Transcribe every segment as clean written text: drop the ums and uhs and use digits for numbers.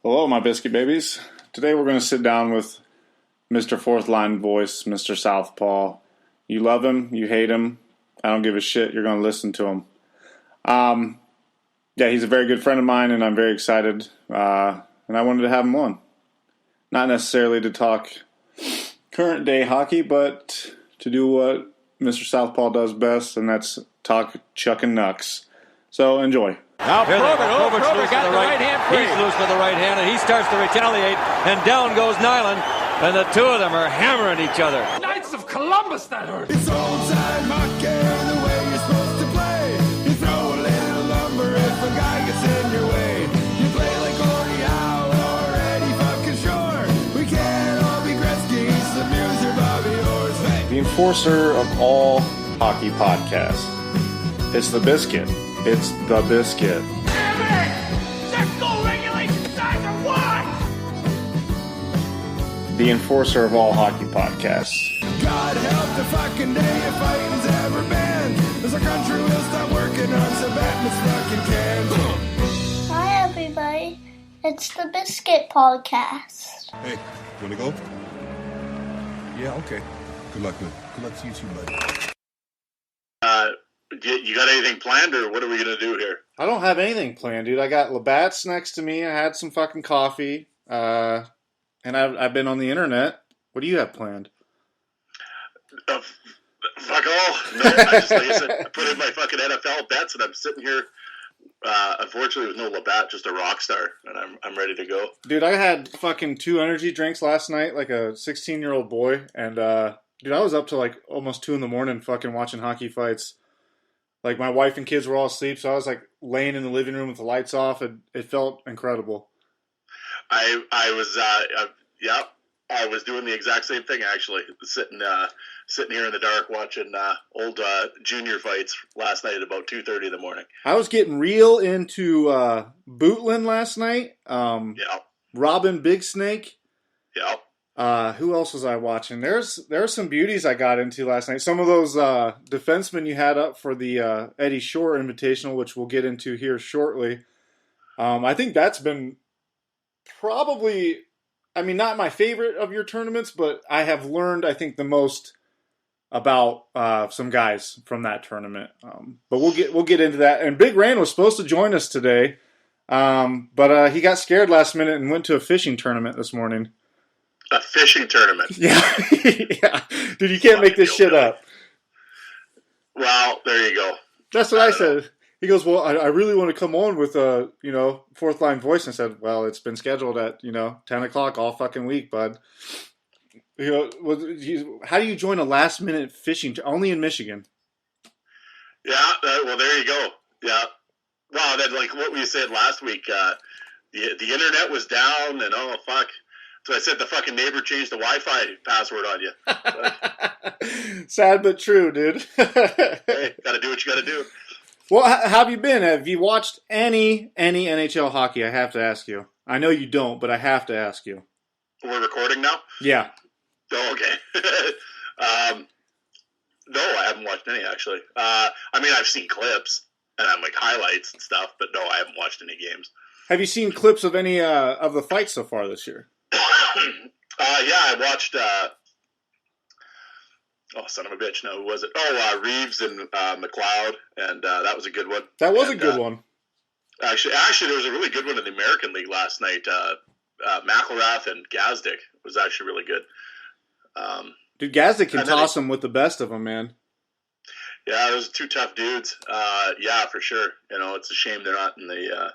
Hello, my biscuit babies. Today we're going to sit down with Mr. 4thLineVoice, Mr. Southpaw. You love him, you hate him, I don't give a shit, you're going to listen to him. Yeah, he's a very good friend of mine, and I'm very excited, and I wanted to have him on. Not necessarily to talk current day hockey, but to do what Mr. Southpaw does best, and that's talk chuck and knucks. So enjoy. Now Probert got the right hand free. He's loose to the right hand, and he starts to retaliate, and down goes Nyland, and the two of them are hammering each other. Knights of Columbus, that hurt. It's old-time hockey, the way you're supposed to play. You throw a little lumber if a guy gets in your way. You play like Gordie, Howe, or Eddie fucking Shore. We can't all be Gretzky's, the Muser, Bobby Orr's. Hey. The enforcer of all hockey podcasts. It's the biscuit. It's the biscuit. Damn it! Check goal regulation size or what? The enforcer of all hockey podcasts. God help the fucking day if fighting's ever banned. As our country will stop working on some Batman's fucking cans. Hi, everybody. It's the Biscuit Podcast. Hey, wanna go? Yeah, okay. Good luck to you too, buddy. You got anything planned, or what are we going to do here? I don't have anything planned, dude. I got Labatt's next to me. I had some fucking coffee. And I've been on the internet. What do you have planned? Fuck all. No, I just, like I said, I put in my fucking NFL bets, and I'm sitting here, unfortunately, with no Labatt, just a rock star, and I'm ready to go. Dude, I had fucking 2 energy drinks last night, like a 16-year-old boy. And, dude, I was up to like almost 2 in the morning fucking watching hockey fights. Like, my wife and kids were all asleep, so I was, like, laying in the living room with the lights off, and it felt incredible. I was doing the exact same thing, actually. Sitting here in the dark watching old junior fights last night at about 2:30 in the morning. I was getting real into Bootland last night. Robin Big Snake. Yeah. Who else was I watching? There's some beauties I got into last night. Some of those defensemen you had up for the Eddie Shore Invitational, which we'll get into here shortly. I think that's been probably, I mean, not my favorite of your tournaments, but I have learned, I think, the most about some guys from that tournament. But we'll get into that. And Big Ran was supposed to join us today, but he got scared last minute and went to a fishing tournament this morning. A fishing tournament. Yeah. Yeah. Dude, you can't make this shit up. Well, there you go. That's what I said. He goes, well, I really want to come on with, 4thLineVoice. And I said, well, it's been scheduled at, 10 o'clock all fucking week, bud. How do you join a last-minute fishing only in Michigan? Yeah, well, there you go. Yeah. Wow, that, like what we said last week, the internet was down, and oh, fuck. So I said the fucking neighbor changed the Wi-Fi password on you. Sad but true, dude. Hey, gotta do what you gotta do. Well, how have you been? Have you watched any NHL hockey? I have to ask you. I know you don't, but I have to ask you. We're recording now? Yeah. Oh, okay. No, I haven't watched any, actually. I mean, I've seen clips, and I'm like highlights and stuff, but no, I haven't watched any games. Have you seen clips of any of the fights so far this year? Yeah, I watched, son of a bitch, no, who was it? Reeves and McLeod, and that was a good one. That was a good one. Actually, there was a really good one in the American League last night. McElrath and Gazdic was actually really good. Dude, Gazdic can toss them with the best of them, man. Yeah, those are 2 tough dudes. Yeah, for sure. It's a shame they're not in the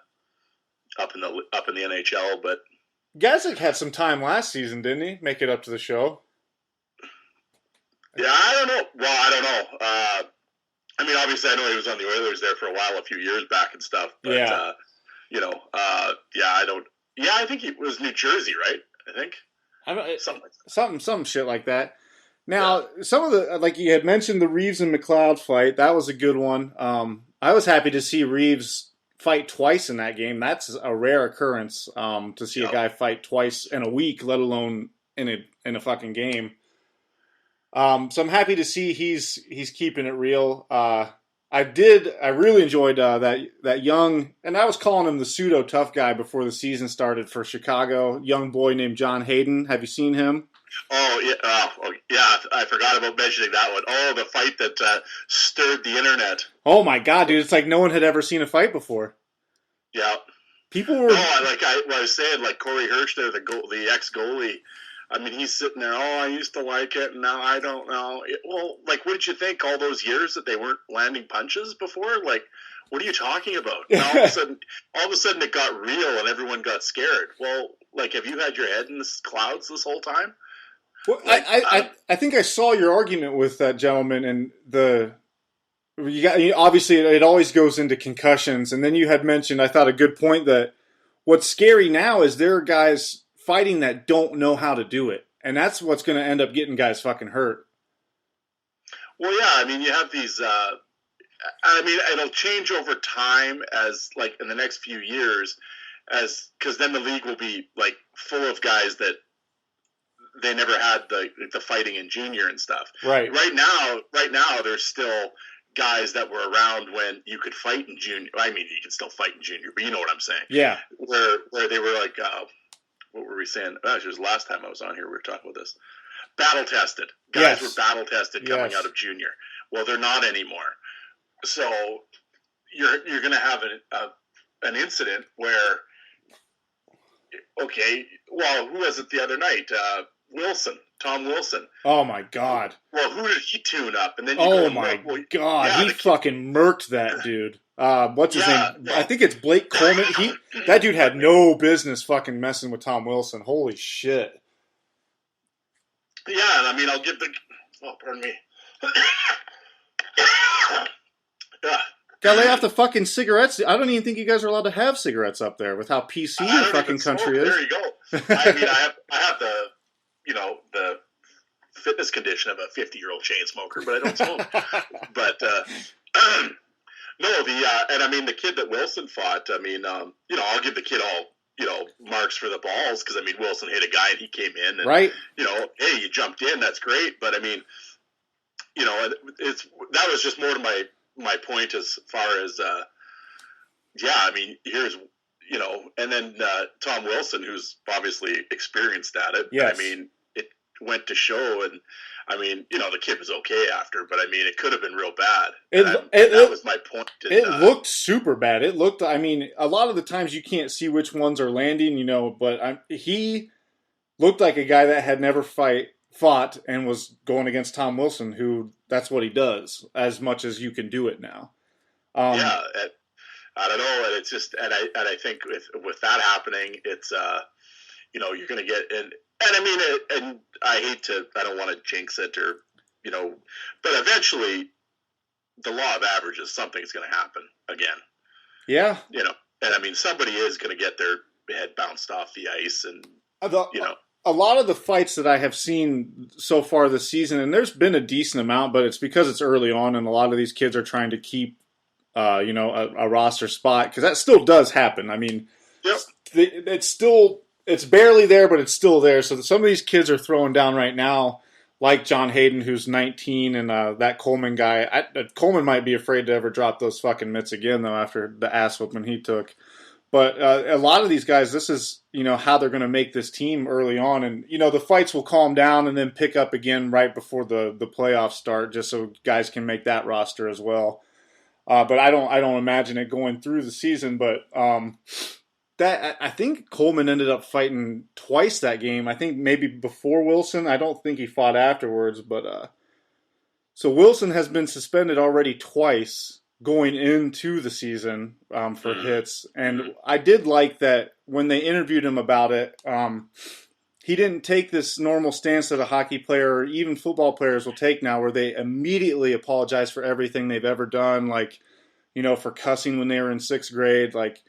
up in the NHL, but Gazdic had some time last season, didn't he? Make it up to the show. Yeah, I don't know. Well, I don't know. I mean, obviously, I know he was on the Oilers there for a while, a few years back and stuff. But, yeah. I don't. Yeah, I think he was New Jersey, right? I think. Something like that. Some shit like that. Now, some of the, like you had mentioned, the Reeves and McLeod fight, that was a good one. I was happy to see Reeves fight twice in that game. That's a rare occurrence to see a guy fight twice in a week, let alone in a fucking game. So I'm happy to see he's keeping it real. I did. I really enjoyed that young, and I was calling him the pseudo tough guy before the season started for Chicago. Young boy named John Hayden. Have you seen him? Oh yeah, yeah. I forgot about mentioning that one. Oh, the fight that stirred the internet. Oh my god, dude! It's like no one had ever seen a fight before. Yeah. People were. No, I was saying, like Corey Hirsch there, the ex goalie. I mean, he's sitting there. Oh, I used to like it, and now I don't know. Well, like, what did you think all those years that they weren't landing punches before? Like, what are you talking about? Now, all of a sudden, it got real, and everyone got scared. Well, like, have you had your head in the clouds this whole time? Well, like, I think I saw your argument with that gentleman, and obviously it always goes into concussions, and then you had mentioned, I thought, a good point that what's scary now is there are guys fighting that don't know how to do it, and that's what's going to end up getting guys fucking hurt. Well, yeah, I mean, you have these. I mean, it'll change over time as like in the next few years, because then the league will be like full of guys that they never had the fighting in junior and stuff. Right. Right now, there's still guys that were around when you could fight in junior. I mean, you can still fight in junior, but you know what I'm saying. Yeah. Where they were like. What were we saying? Actually, it was the last time I was on here we were talking about this. Battle tested. Guys were battle tested coming out of junior. Well, they're not anymore. So you're going to have an incident where, okay, well, who was it the other night? Tom Wilson. Oh my God. Well, who did he tune up? And then God, he fucking murked that dude. What's his name? I think it's Blake Coleman. That dude had no business fucking messing with Tom Wilson. Holy shit. Yeah, and I mean, I'll give the. Oh, pardon me. Gotta lay off the fucking cigarettes. I don't even think you guys are allowed to have cigarettes up there with how PC the fucking country is. There you go. I mean, I have the, the fitness condition of a 50-year-old chain smoker, but I don't smoke. But no, and I mean the kid that Wilson fought. I mean, I'll give the kid all marks for the balls because I mean Wilson hit a guy and he came in and right. Hey, you jumped in. That's great. But I mean, that was just more to my point as far as I mean here's and then Tom Wilson, who's obviously experienced at it. Yes. I mean, it went to show, and I mean, the kid was okay after, but I mean, it could have been real bad. That was my point. It looked super bad. It looked, I mean, a lot of the times you can't see which ones are landing, but he looked like a guy that had never fought and was going against Tom Wilson, who that's what he does, as much as you can do it now. I don't know, and it's just, and I think with that happening, it's you're going to get and I mean, and I don't want to jinx it or but eventually, the law of averages, something's going to happen again. Yeah, and I mean, somebody is going to get their head bounced off the ice, and a lot of the fights that I have seen so far this season, and there's been a decent amount, but it's because it's early on, and a lot of these kids are trying to keep a roster spot, because that still does happen. I mean, yep. It's barely there, but it's still there. So some of these kids are throwing down right now, like John Hayden, who's 19, and that Coleman guy. Coleman might be afraid to ever drop those fucking mitts again, though, after the ass whooping he took. But a lot of these guys, this is, how they're going to make this team early on. And, the fights will calm down and then pick up again right before the playoffs start, just so guys can make that roster as well. But I don't imagine it going through the season. But I think Coleman ended up fighting twice that game. I think maybe before Wilson. I don't think he fought afterwards. But so Wilson has been suspended already twice going into the season for hits. And I did like that when they interviewed him about it. He didn't take this normal stance that a hockey player or even football players will take now, where they immediately apologize for everything they've ever done, like, for cussing when they were in 6th grade. Like,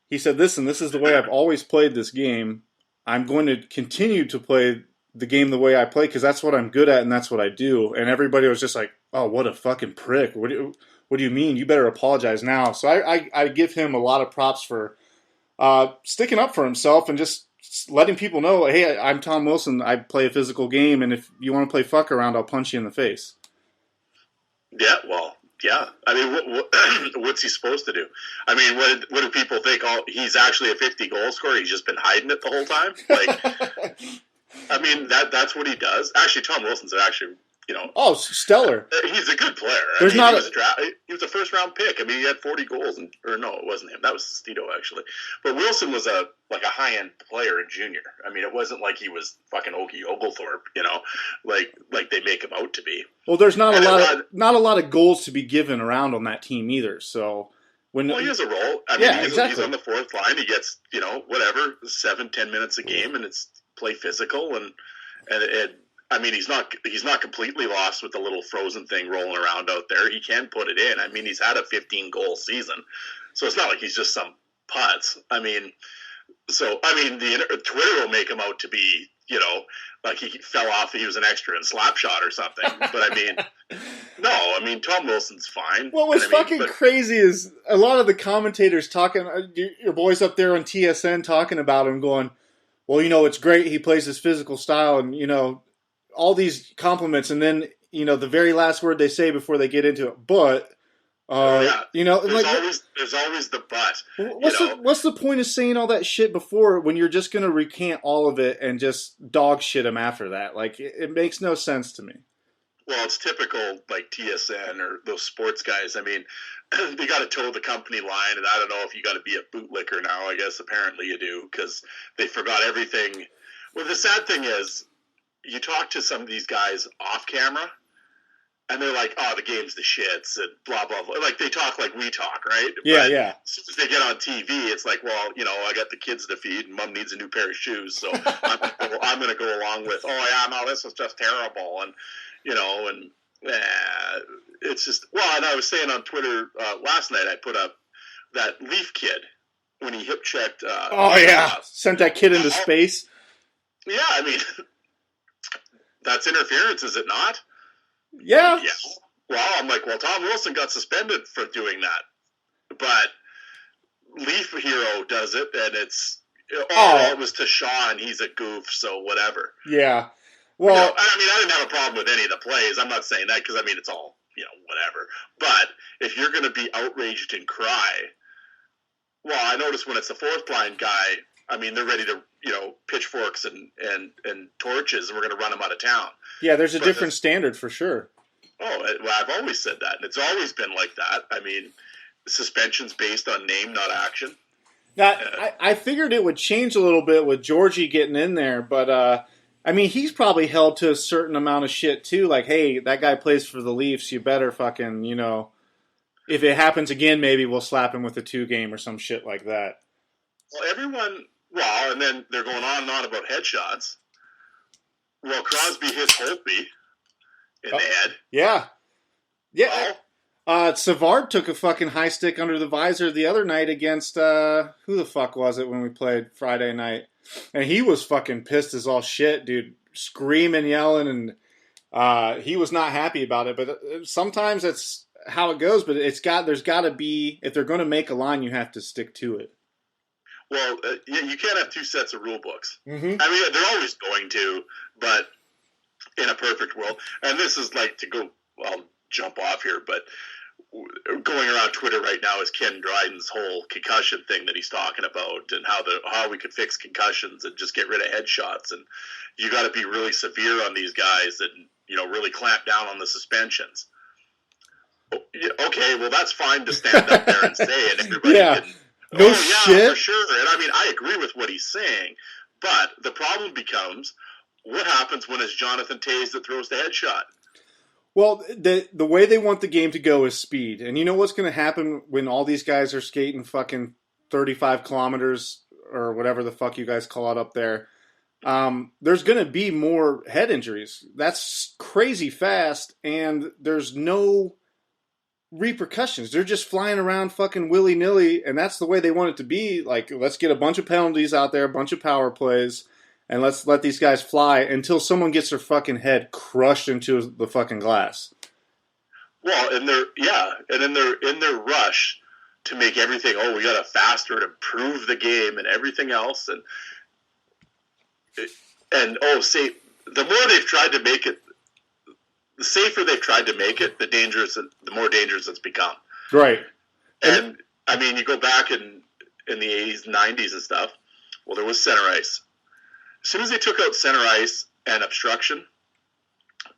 he said, listen, this is the way I've always played this game. I'm going to continue to play the game the way I play because that's what I'm good at and that's what I do. And everybody was just like, oh, what a fucking prick. What do you mean? You better apologize now. So I give him a lot of props for sticking up for himself and just letting people know, hey, I'm Tom Wilson. I play a physical game, and if you want to play fuck around, I'll punch you in the face. Yeah, well, Yeah, I mean, what's he supposed to do? I mean, what do people think? Oh, he's actually a 50 goal scorer. He's just been hiding it the whole time. Like, I mean, that's what he does. Actually, Tom Wilson's actually, Oh, stellar. He's a good player. There's not he was a first round pick. I mean, he had 40 goals, or no, it wasn't him. That was Stito actually. But Wilson was a high end player in junior. I mean, it wasn't like he was fucking Okie Oglethorpe, like they make him out to be. Well, there's not a lot of goals to be given around on that team either. So he has a role. I mean, he's on the fourth line. He gets 7-10 minutes a game, and it's play physical and I mean, he's not completely lost with the little frozen thing rolling around out there. He can put it in. I mean, he's had a 15-goal season, so it's not like he's just some putz. I mean, the Twitter will make him out to be, like he fell off. He was an extra in Slapshot or something. But I mean, no. I mean, Tom Wilson's fine. What was crazy is a lot of the commentators talking. Your boys up there on TSN talking about him, going, "Well, it's great. He plays his physical style, and all these compliments, and then the very last word they say before they get into it. But there's always the but. What's the point of saying all that shit before when you're just going to recant all of it and just dog shit him after that? Like it makes no sense to me. Well, it's typical like TSN or those sports guys. I mean, they got to toe the company line, and I don't know if you got to be a bootlicker now. I guess apparently you do because they forgot everything. Well, the sad thing is, you talk to some of these guys off camera, and they're like, "Oh, the game's the shits," and blah blah blah. Like they talk like we talk, right? Yeah, but yeah. As soon as they get on TV, it's like, well, I got the kids to feed, and Mom needs a new pair of shoes, so I'm going to go along with, "Oh yeah, no, this is just terrible," and it's just and I was saying on Twitter last night, I put up that Leaf kid when he hip checked. Sent that kid into space. Yeah, I mean. That's interference, is it not? Yeah. Well, I'm like, Tom Wilson got suspended for doing that. But Leaf Hero does it, and it was to Shaw, and he's a goof, so whatever. Yeah. Well, I didn't have a problem with any of the plays. I'm not saying that because, it's all, whatever. But if you're going to be outraged and cry, I noticed when it's the fourth line guy, they're ready to, pitchforks and torches, and we're going to run them out of town. Yeah, there's a different standard for sure. I've always said that, and it's always been like that. I mean, suspension's based on name, not action. Now, I figured it would change a little bit with Georgie getting in there, but, he's probably held to a certain amount of shit, too. Like, hey, that guy plays for the Leafs, you better fucking, if it happens again, maybe we'll slap him with a 2-game or some shit like that. Well, and then they're going on and on about headshots. Well, Crosby hit Holtby in the head. Yeah. Yeah. Savard took a fucking high stick under the visor the other night against, who the fuck was it when we played Friday night? And he was fucking pissed as all shit, dude. Screaming, yelling, and he was not happy about it. But sometimes that's how it goes. But there's got to be, if they're going to make a line, you have to stick to it. Well, you can't have two sets of rule books. Mm-hmm. They're always going to, but in a perfect world. And this is like I'll jump off here, but going around Twitter right now is Ken Dryden's whole concussion thing that he's talking about, and how we could fix concussions and just get rid of headshots. And you got to be really severe on these guys and really clamp down on the suspensions. Okay, well that's fine to stand up there and say it. Everybody can. Shit. For sure. And I agree with what he's saying. But the problem becomes, what happens when it's Jonathan Toews that throws the headshot? Well, the way they want the game to go is speed. And you know what's going to happen when all these guys are skating fucking 35 kilometers or whatever the fuck you guys call it up there? There's going to be more head injuries. That's crazy fast, and there's no repercussions. They're just flying around fucking willy-nilly, and that's the way they want it to be. Like, let's get a bunch of penalties out there, a bunch of power plays, and let's let these guys fly until someone gets their fucking head crushed into the fucking glass. Well, and they're in their rush to make everything, we got to faster to improve the game and everything else, and the more they've tried to make it the safer they've tried to make it, the more dangerous it's become. Right. And I mean, you go back in the 80s, 90s and stuff. Well, there was center ice. As soon as they took out center ice and obstruction,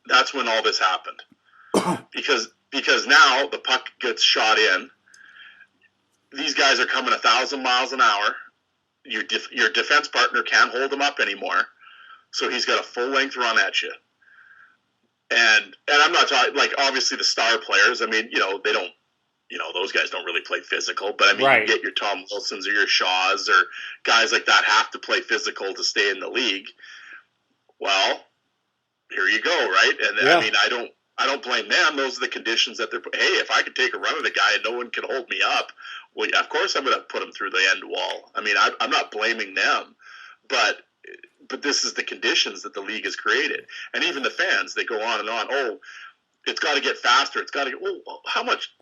that's when all this happened. Because now the puck gets shot in. These guys are coming 1,000 miles an hour. Your defense partner can't hold them up anymore, so he's got a full length run at you. And I'm not talking like obviously the star players. I mean, they don't. Those guys don't really play physical, but I mean, right. You get your Tom Wilsons or your Shaws or guys like that have to play physical to stay in the league. Well, here you go, right? And yeah. I mean, I don't blame them. Those are the conditions that they're. Hey, if I could take a run at a guy and no one can hold me up, well, of course I'm going to put him through the end wall. I mean, I'm not blaming them, but this is the conditions that the league has created, and even the fans, they go on and on. Oh, it's got to get faster. It's got to get. Well, how much?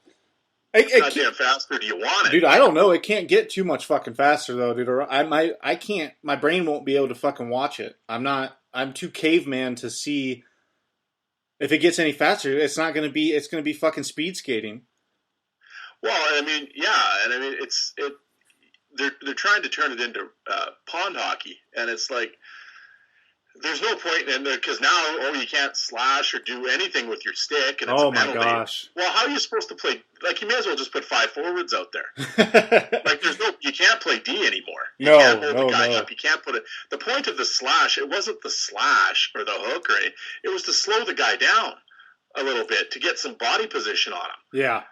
Goddamn faster do you want it? Dude, I don't know. It can't get too much fucking faster though, dude. Or I can't. My brain won't be able to fucking watch it. I'm too caveman to see. If it gets any faster, it's not going to be. It's going to be fucking speed skating. Well, I mean, yeah, and I mean, they're trying to turn it into pond hockey, and it's like. There's no point in there because now, you can't slash or do anything with your stick, and it's a penalty. My gosh! Well, how are you supposed to play? Like, you may as well just put 5 forwards out there. Like, you can't play D anymore. You can't hold the guy up. You can't put it. The point of the slash, it wasn't the slash or the hook or anything. It was to slow the guy down a little bit to get some body position on him. Yeah,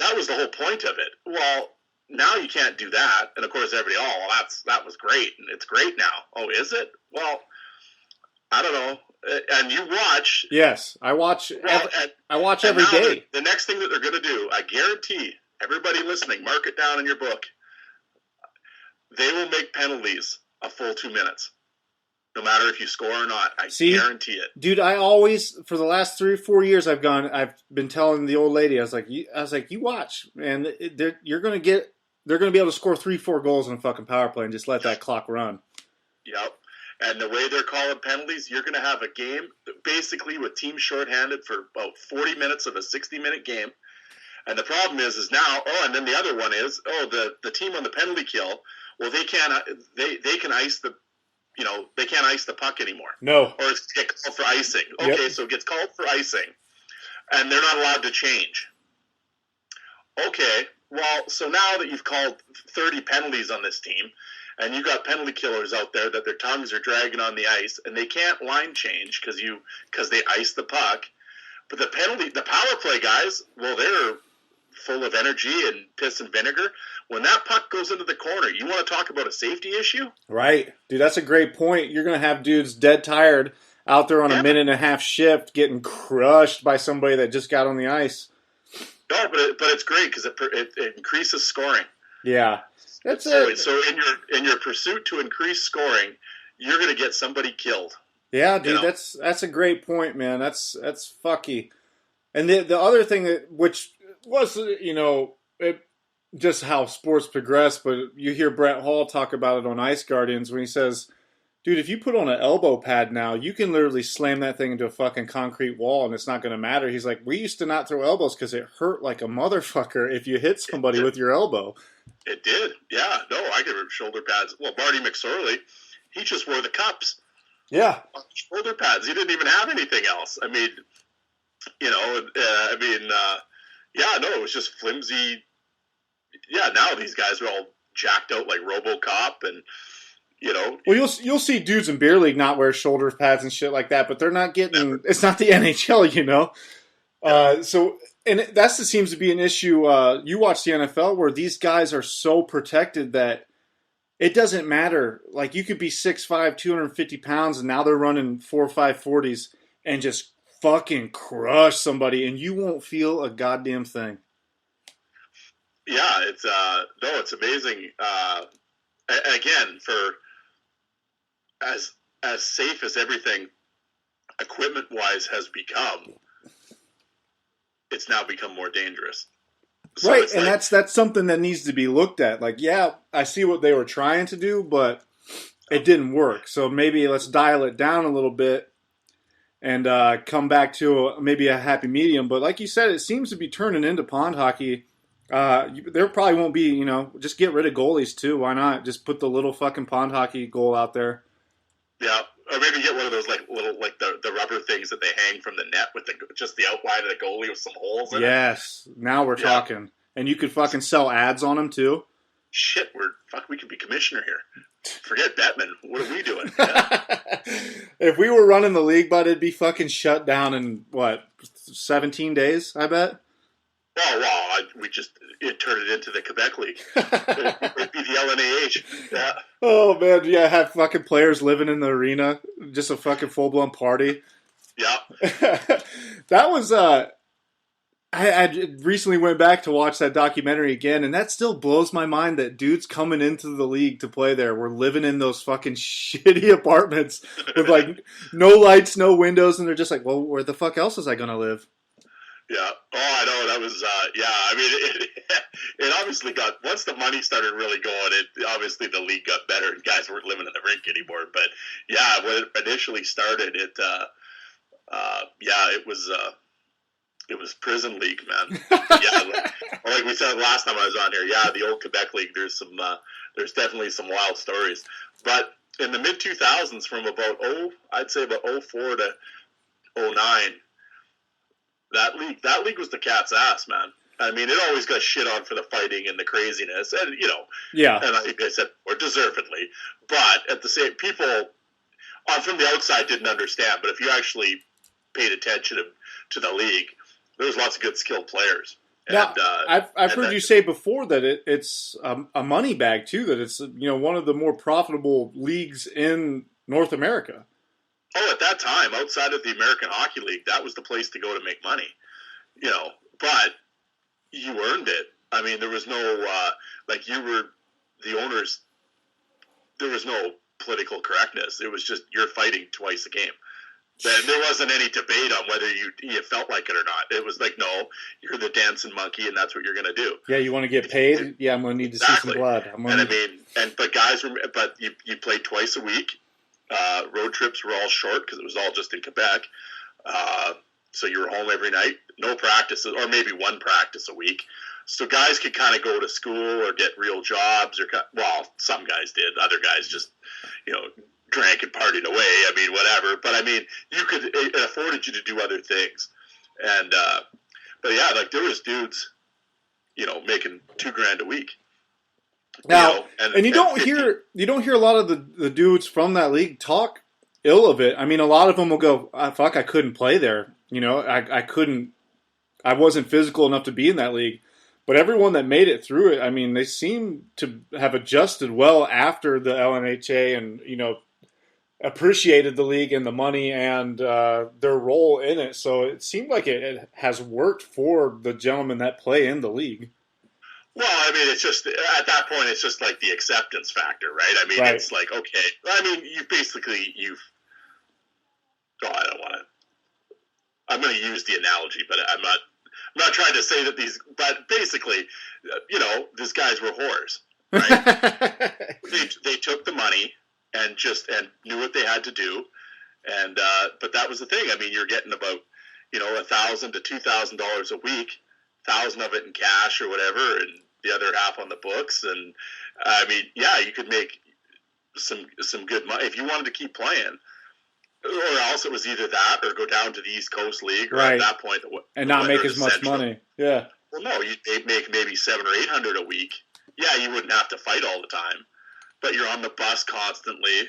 that was the whole point of it. Well, now you can't do that, and of course everybody, that was great, and it's great now. Oh, is it? Well. I don't know. And you watch. Yes, I watch. I watch every day. The next thing that they're going to do, I guarantee everybody listening, mark it down in your book. They will make penalties a full 2 minutes, no matter if you score or not. I guarantee it, dude. I always, for the last 3 or 4 years, I've been telling the old lady, I was like, you watch, and they're going to be able to score 3-4 goals in a fucking power play and just let that clock run. Yep. And the way they're calling penalties, you're going to have a game basically with teams shorthanded for about 40 minutes of a 60-minute game. And the problem is now, and then the other one is, the team on the penalty kill, well, they can ice the, they can't ice the puck anymore. No. Or it's get called for icing. Okay, yep. So it gets called for icing, and they're not allowed to change. Okay, well, so now that you've called 30 penalties on this team, and you got penalty killers out there that their tongues are dragging on the ice, and they can't line change because they ice the puck. But the power play guys, well, they're full of energy and piss and vinegar. When that puck goes into the corner, you want to talk about a safety issue? Right, dude. That's a great point. You're going to have dudes dead tired out there on a minute and a half shift, getting crushed by somebody that just got on the ice. No, but it's great because it increases scoring. Yeah. So in your pursuit to increase scoring, you're going to get somebody killed. Yeah, dude, that's a great point, man. That's fucky. And the other thing which was just how sports progress, but you hear Brent Hall talk about it on Ice Guardians when he says, "Dude, if you put on an elbow pad now, you can literally slam that thing into a fucking concrete wall, and it's not going to matter." He's like, "We used to not throw elbows because it hurt like a motherfucker if you hit somebody with your elbow." It did, yeah. No, I could have shoulder pads. Well, Marty McSorley, he just wore the cups. Yeah. Shoulder pads. He didn't even have anything else. I mean, it was just flimsy. Yeah, now these guys are all jacked out like RoboCop and, Well, you'll see dudes in beer league not wear shoulder pads and shit like that, but they're not getting. It's not the NHL, And that seems to be an issue. You watch the NFL where these guys are so protected that it doesn't matter. Like, you could be 6'5", 250 pounds, and now they're running 4.5 40s and just fucking crush somebody, and you won't feel a goddamn thing. Yeah, it's amazing. Again, for as safe as everything equipment-wise has become, it's now become more dangerous. So right, and that's something that needs to be looked at. Like, yeah, I see what they were trying to do, but it didn't work. So maybe let's dial it down a little bit and come back to maybe a happy medium. But like you said, it seems to be turning into pond hockey. There probably won't be, just get rid of goalies too. Why not? Just put the little fucking pond hockey goal out there. Yeah, or maybe get one of those little the rubber things that they hang from the net with just the outline of the goalie with some holes in it. Yes, now we're talking. And you could fucking sell ads on them too. Shit, we could be commissioner here. Forget Bettman. What are we doing? Yeah. If we were running the league, bud, it'd be fucking shut down in 17 days? I bet. It turned it into the Quebec League. It'd be the LNAH. Yeah. Oh man, yeah, have fucking players living in the arena, just a fucking full blown party. Yeah. That was I recently went back to watch that documentary again, and that still blows my mind that dudes coming into the league to play there were living in those fucking shitty apartments with no lights, no windows, and they're just like, well, where the fuck else is I gonna live? Yeah. Oh, I know. That was, I mean, it obviously once the money started really going, obviously the league got better and guys weren't living in the rink anymore. But yeah, when it initially started, it was prison league, man. Yeah. Like we said last time I was on here, the old Quebec League, there's definitely some wild stories. But in the mid 2000s from I'd say about 04 to 09, That league was the cat's ass, man. I mean, it always got shit on for the fighting and the craziness, and and I said, or deservedly. But at the same, people from the outside didn't understand. But if you actually paid attention to the league, there was lots of good skilled players. Now, I've heard you say before that it's a money bag too. That it's one of the more profitable leagues in North America. Oh, at that time, outside of the American Hockey League, that was the place to go to make money. But you earned it. I mean, there was no, you were the owners, there was no political correctness. It was just, you're fighting twice a game. There wasn't any debate on whether you felt like it or not. It was like, no, you're the dancing monkey, and that's what you're going to do. Yeah, you want to get paid? Yeah, I'm going to need to see some blood. But you played twice a week. Road trips were all short because it was all just in Quebec. So you were home every night. No practices, or maybe one practice a week. So guys could kind of go to school or get real jobs. Some guys did. Other guys just, drank and partied away. I mean, whatever. But I mean, it afforded you to do other things. And, but yeah, there was dudes, making $2,000 a week. Now, you don't hear a lot of the dudes from that league talk ill of it. I mean, a lot of them will go, "Fuck, I couldn't play there. I wasn't physical enough to be in that league." But everyone that made it through it, I mean, they seem to have adjusted well after the LNHA and appreciated the league and the money and their role in it. So it seemed like it has worked for the gentlemen that play in the league. Well, I mean, it's just, at that point, it's just like the acceptance factor, right? I mean, It's like, okay. I mean, I don't want to, I'm going to use the analogy, but I'm not trying to say that but basically, these guys were whores, right? they took the money and knew what they had to do. And, but that was the thing. I mean, you're getting about, $1,000 to $2,000 a week. 1,000 of it in cash or whatever, and the other half on the books. And I mean, you could make some good money if you wanted to keep playing, or else it was either that or go down to the East Coast League, or at that point, and not make as much money. Yeah. Well, no, you'd make maybe $700 or $800 a week. Yeah, you wouldn't have to fight all the time, but you're on the bus constantly.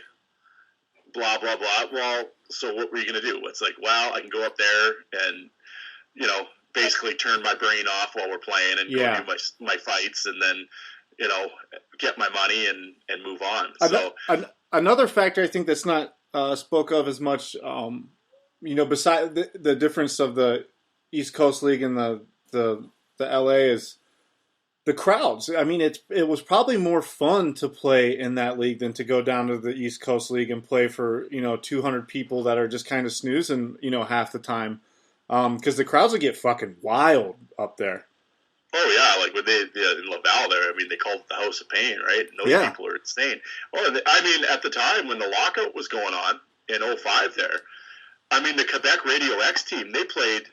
Blah blah blah. Well, so what were you going to do? It's like, well, I can go up there and basically turn my brain off while we're playing and go do my fights, and then get my money and move on. So another factor I think that's not spoke of as much, beside the difference of the East Coast League and the LA is the crowds. I mean, it was probably more fun to play in that league than to go down to the East Coast League and play for 200 people that are just kind of snoozing half the time. Because the crowds would get fucking wild up there. Oh yeah, like when in Laval there, I mean, they called it the House of Pain, right? And those people are insane. Well, I mean, at the time when the lockout was going on in 05 there, I mean, the Quebec Radio X team, they played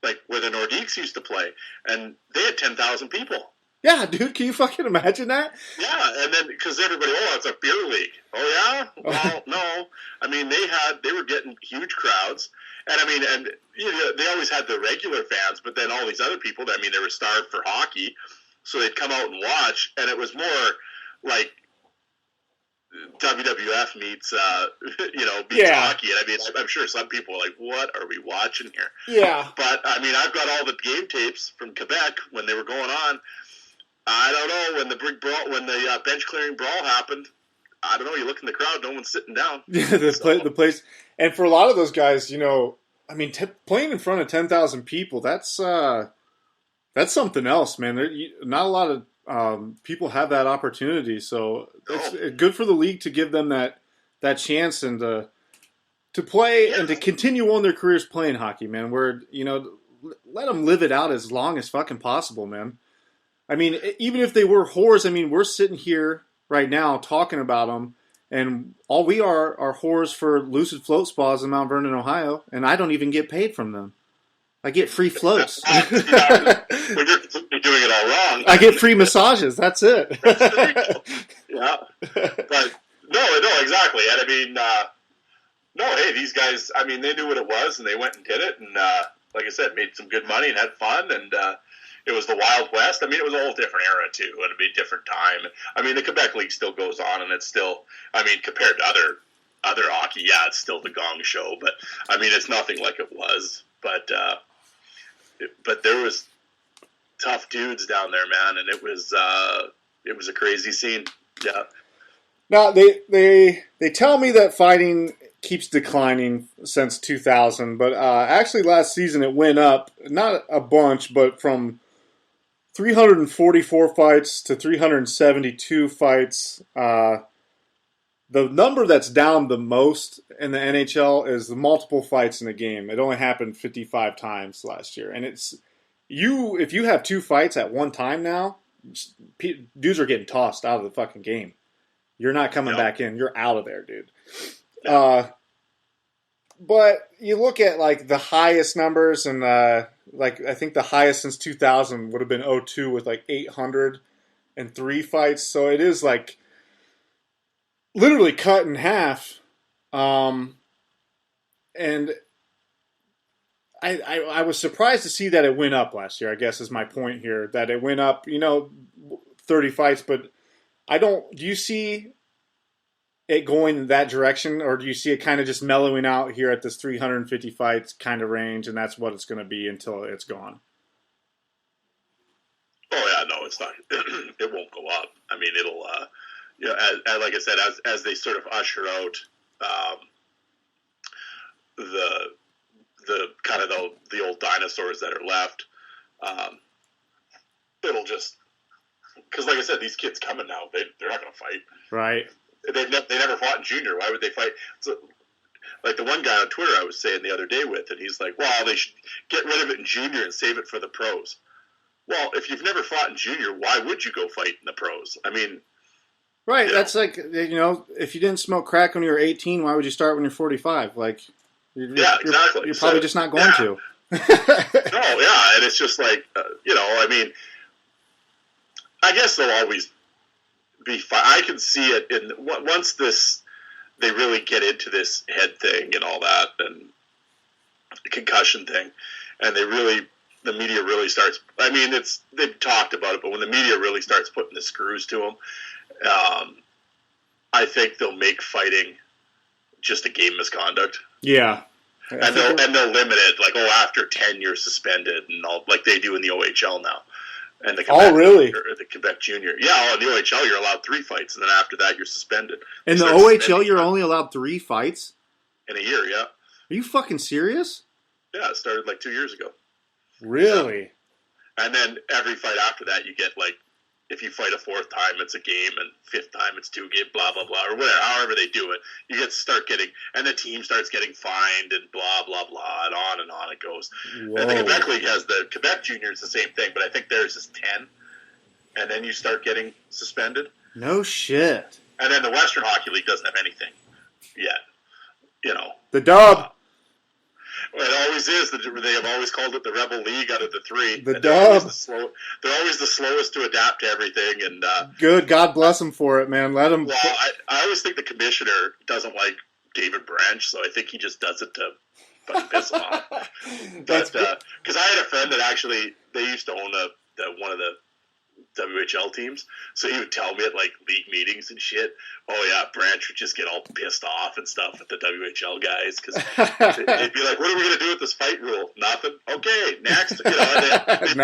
like where the Nordiques used to play, and they had 10,000 people. Yeah, dude, can you fucking imagine that? Yeah, and then because everybody, it's a beer league. Oh yeah, well, no. I mean, they were getting huge crowds, and I mean, and you know, they always had the regular fans, but then all these other people. I mean, they were starved for hockey, so they'd come out and watch, and it was more like WWF meets, beats hockey. And I mean, I'm sure some people are like, what are we watching here? Yeah. But, I mean, I've got all the game tapes from Quebec when they were going on. I don't know, when the bench clearing brawl happened, I don't know, you look in the crowd, no one's sitting down. Yeah, the place. And for a lot of those guys, you know, I mean, playing in front of 10,000 people, that's something else, man. Not a lot of people have that opportunity, so it's good for the league to give them that chance and to play and to continue on their careers playing hockey, man. Where, you know, let them live it out as long as fucking possible, man. I mean, even if they were whores, I mean, we're sitting here right now talking about them, and all we are whores for Lucid Float Spas in Mount Vernon, Ohio, and I don't even get paid from them. I get free floats. Well, you're doing it all wrong. I get free massages. That's it. Yeah, but no, exactly. And I mean, hey, these guys. I mean, they knew what it was, and they went and did it, and like I said, made some good money and had fun, and it was the Wild West. I mean, it was a whole different era too, and it'd be a different time. I mean, the Quebec League still goes on, and it's still. I mean, compared to other hockey, yeah, it's still the Gong Show, but I mean, it's nothing like it was. But there was tough dudes down there, man, and it was a crazy scene. Yeah. Now they tell me that fighting keeps declining since 2000, but actually last season it went up, not a bunch, but from 344 fights to 372 fights. The number that's down the most in the NHL is the multiple fights in a game. It only happened 55 times last year. And it's if you have 2 fights at one time now, dudes are getting tossed out of the fucking game. You're not coming back in. You're out of there, dude. But you look at like the highest numbers, and like I think the highest since 2000 would have been 2002 with like 803 fights. So it is like literally cut in half. And I was surprised to see that it went up last year, I guess is my point here, that it went up, 30 fights, but do you see it going in that direction, or do you see it kind of just mellowing out here at this 350 fights kind of range, and that's what it's going to be until it's gone? Oh yeah, no, it's not. It won't go up. I mean, it'll, as like I said, as they sort of usher out the kind of the old dinosaurs that are left, it'll just, because like I said, these kids coming now, they're not going to fight. Right. They never fought in junior. Why would they fight? So, like the one guy on Twitter I was saying the other day with, and he's like, well, they should get rid of it in junior and save it for the pros. Well, if you've never fought in junior, why would you go fight in the pros? I mean... Right, that's like, if you didn't smoke crack when you were 18, why would you start when you're 45? Like, exactly. You're probably just not going to. No, yeah, and it's just like, I mean, I guess they'll always be fine. I can see it once they really get into this head thing and all that, and the concussion thing, and the media really starts, I mean, they've talked about it, but when the media really starts putting the screws to them, I think they'll make fighting just a game misconduct. Yeah. And they'll limit it, like, after 10 you're suspended, and all, like they do in the OHL now. And the Quebec, really? Or the Quebec Junior. Yeah, in the OHL you're allowed 3 fights, and then after that you're suspended. In the OHL you're only allowed 3 fights? In a year, yeah. Are you fucking serious? Yeah, it started like 2 years ago. Really? Yeah. And then every fight after that you get, like, if you fight a 4th time, it's a game, and 5th time, it's 2 games, blah, blah, blah, or whatever, however they do it. You get to start getting, and the team starts getting fined, and blah, blah, blah, and on it goes. Whoa. And the Quebec League has the Quebec Junior, it's the same thing, but I think theirs is 10, and then you start getting suspended. No shit. And then the Western Hockey League doesn't have anything yet, The dub. Well, it always is. They have always called it the Rebel League out of the three. The And dub. They're always the slowest to adapt to everything. And good. God bless them for it, man. Let them. Well, I always think the commissioner doesn't like David Branch, so I think he just does it to fucking piss him off. But because I had a friend that actually they used to own one of the WHL teams, so he would tell me at like league meetings and shit. Oh yeah, Branch would just get all pissed off and stuff with the WHL guys because they'd be like, "What are we gonna do with this fight rule? Nothing. Okay, next." You know, and then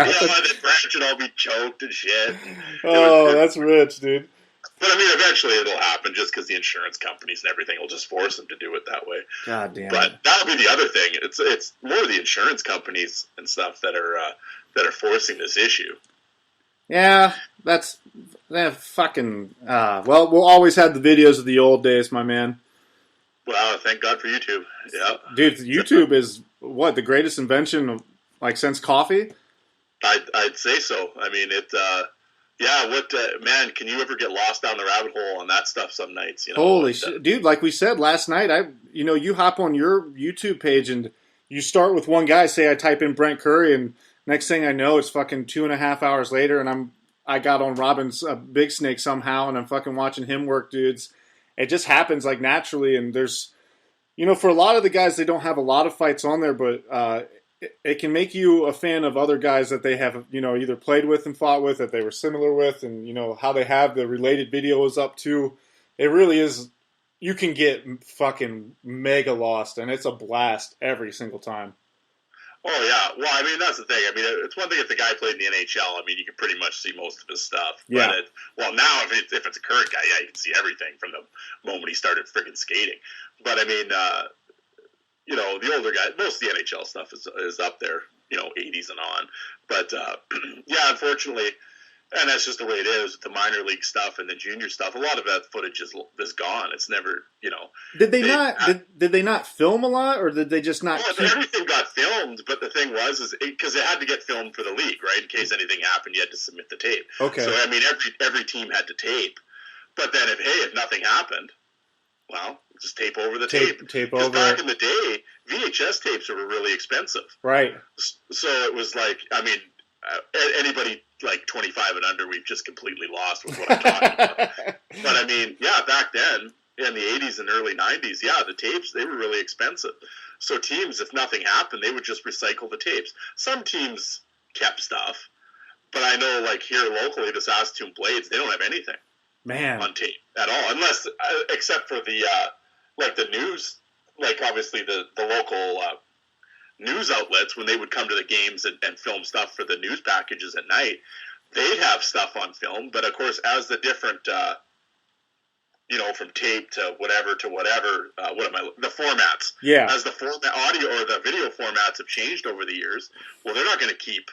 Branch would all be choked and shit. And that's rich, dude. But I mean, eventually it'll happen just because the insurance companies and everything will just force them to do it that way. God damn. But that'll be the other thing. It's more the insurance companies and stuff that are forcing this issue. Yeah, that's fucking. Well, we'll always have the videos of the old days, my man. Well, thank God for YouTube. Yeah, dude, YouTube is what the greatest invention of, like since coffee. I'd say so. I mean, yeah. What man? Can you ever get lost down the rabbit hole on that stuff some nights? You know, holy shit, dude! Like we said last night, you hop on your YouTube page and you start with one guy. Say I type in Brent Currie and. Next thing I know, it's fucking 2.5 hours later, and I got on Robin's Big Snake somehow, and I'm fucking watching him work dudes. It just happens like naturally, and there's, for a lot of the guys, they don't have a lot of fights on there, but it can make you a fan of other guys that they have, either played with and fought with, that they were similar with, and how they have the related videos up to. It really is. You can get fucking mega lost, and it's a blast every single time. Oh, yeah. Well, I mean, that's the thing. I mean, it's one thing if the guy played in the NHL. I mean, you can pretty much see most of his stuff. Yeah. But now, if it's a current guy, yeah, you can see everything from the moment he started friggin' skating. But, I mean, the older guy, most of the NHL stuff is up there, 80s and on. But, yeah, unfortunately, and that's just the way it is with the minor league stuff and the junior stuff. A lot of that footage is gone. It's never, Did they not film a lot, or did they just not? Well, everything got filmed, but the thing was, because it had to get filmed for the league, right? In case anything happened, you had to submit the tape. Okay. So I mean, every team had to tape, but then if nothing happened, well, just tape over the tape. Tape over. Back in the day, VHS tapes were really expensive. Right. So it was like, I mean, anybody like 25 and under, we've just completely lost with what I'm talking about. But I mean, yeah, back then in the 80s and early 90s, yeah, the tapes, they were really expensive. So teams, if nothing happened, they would just recycle the tapes. Some teams kept stuff, but I know like here locally, the Saskatoon Blades, they don't have anything on tape at all, unless except for the like the news, like obviously the local news outlets, when they would come to the games and film stuff for the news packages at night, they'd have stuff on film. But of course, as the different, from tape to whatever, the formats. Yeah. As the audio or the video formats have changed over the years, well, they're not going to keep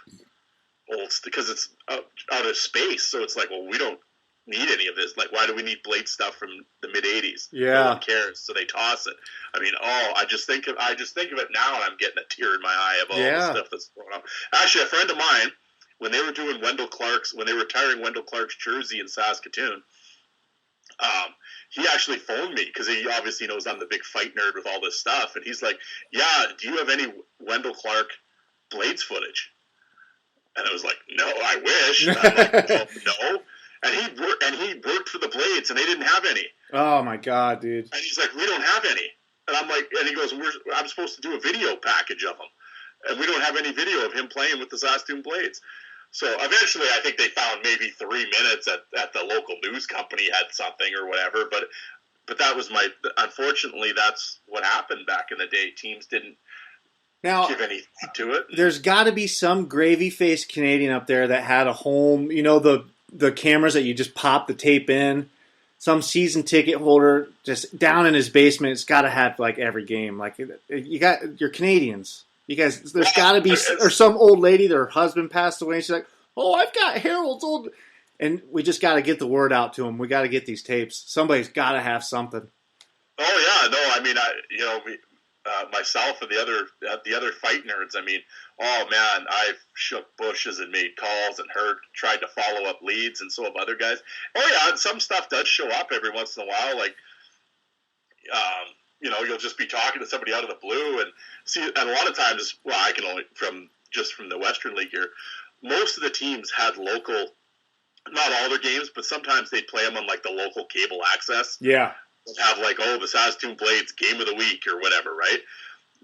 old because it's out of space. So it's like, well, we don't need any of this. Like, why do we need Blade stuff from the mid '80s? Yeah. No one cares, so they toss it. I mean, I just think of it now, and I'm getting a tear in my eye of all the stuff that's going on. Actually, a friend of mine, when they were doing when they were retiring Wendell Clark's jersey in Saskatoon, he actually phoned me because he obviously knows I'm the big fight nerd with all this stuff, and he's like, "Yeah, do you have any Wendell Clark Blades footage?" And I was like, "No, I wish." And I'm like, no. And he worked for the Blades, and they didn't have any. Oh my god, dude! And he's like, "We don't have any." And I'm like, and he goes, "I'm supposed to do a video package of him, and we don't have any video of him playing with the Saskatoon Blades." So eventually, I think they found maybe 3 minutes at the local news company had something or whatever. But that was unfortunately, that's what happened back in the day. Teams didn't give any thought to it. There's got to be some gravy-faced Canadian up there that had a home. The cameras that you just pop the tape in. Some season ticket holder just down in his basement. It's got to have like every game. Like you're Canadians. You guys, there's got to be, or some old lady, their husband passed away, and she's like, "Oh, I've got Harold's old," and we just got to get the word out to them. We got to get these tapes. Somebody's got to have something. Oh yeah, no, I mean, myself and the other fight nerds. I mean, oh man, I've shook bushes and made calls and tried to follow up leads, and so have other guys. Oh yeah, and some stuff does show up every once in a while, like you'll just be talking to somebody out of the blue and see. And a lot of times, well, I can only from the Western League here. Most of the teams had local, not all their games, but sometimes they'd play them on like the local cable access. Yeah. Have like, the Saskatoon Blades game of the week or whatever, right?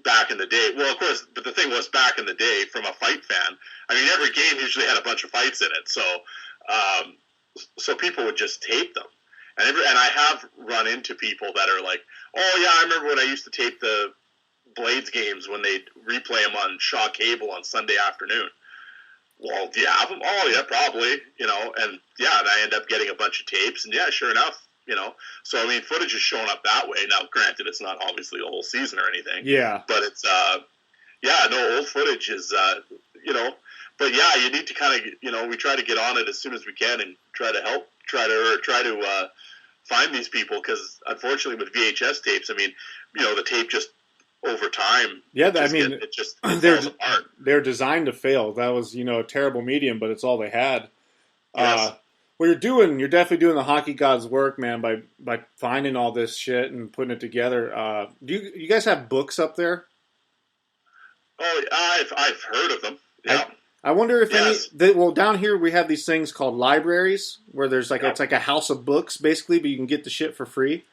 Back in the day. Well, of course, but the thing was, back in the day, from a fight fan, I mean, every game usually had a bunch of fights in it. So people would just tape them. And I have run into people that are like, oh, yeah, I remember when I used to tape the Blades games when they'd replay them on Shaw Cable on Sunday afternoon. Well, do you have them? Oh, yeah, probably, and I end up getting a bunch of tapes, and yeah, sure enough, So, I mean, footage is showing up that way. Now, granted, it's not obviously the whole season or anything. Yeah. But it's, old footage is, but yeah, you need to kind of, we try to get on it as soon as we can and try to find these people because, unfortunately, with VHS tapes, I mean, the tape just over time. Yeah, they're designed to fail. That was, a terrible medium, but it's all they had. Yes. Well, you're definitely doing the hockey gods' work, man, by finding all this shit and putting it together. Do you guys have books up there? Oh, I've heard of them. Yeah. I wonder if down here we have these things called libraries where there's it's like a house of books basically, but you can get the shit for free.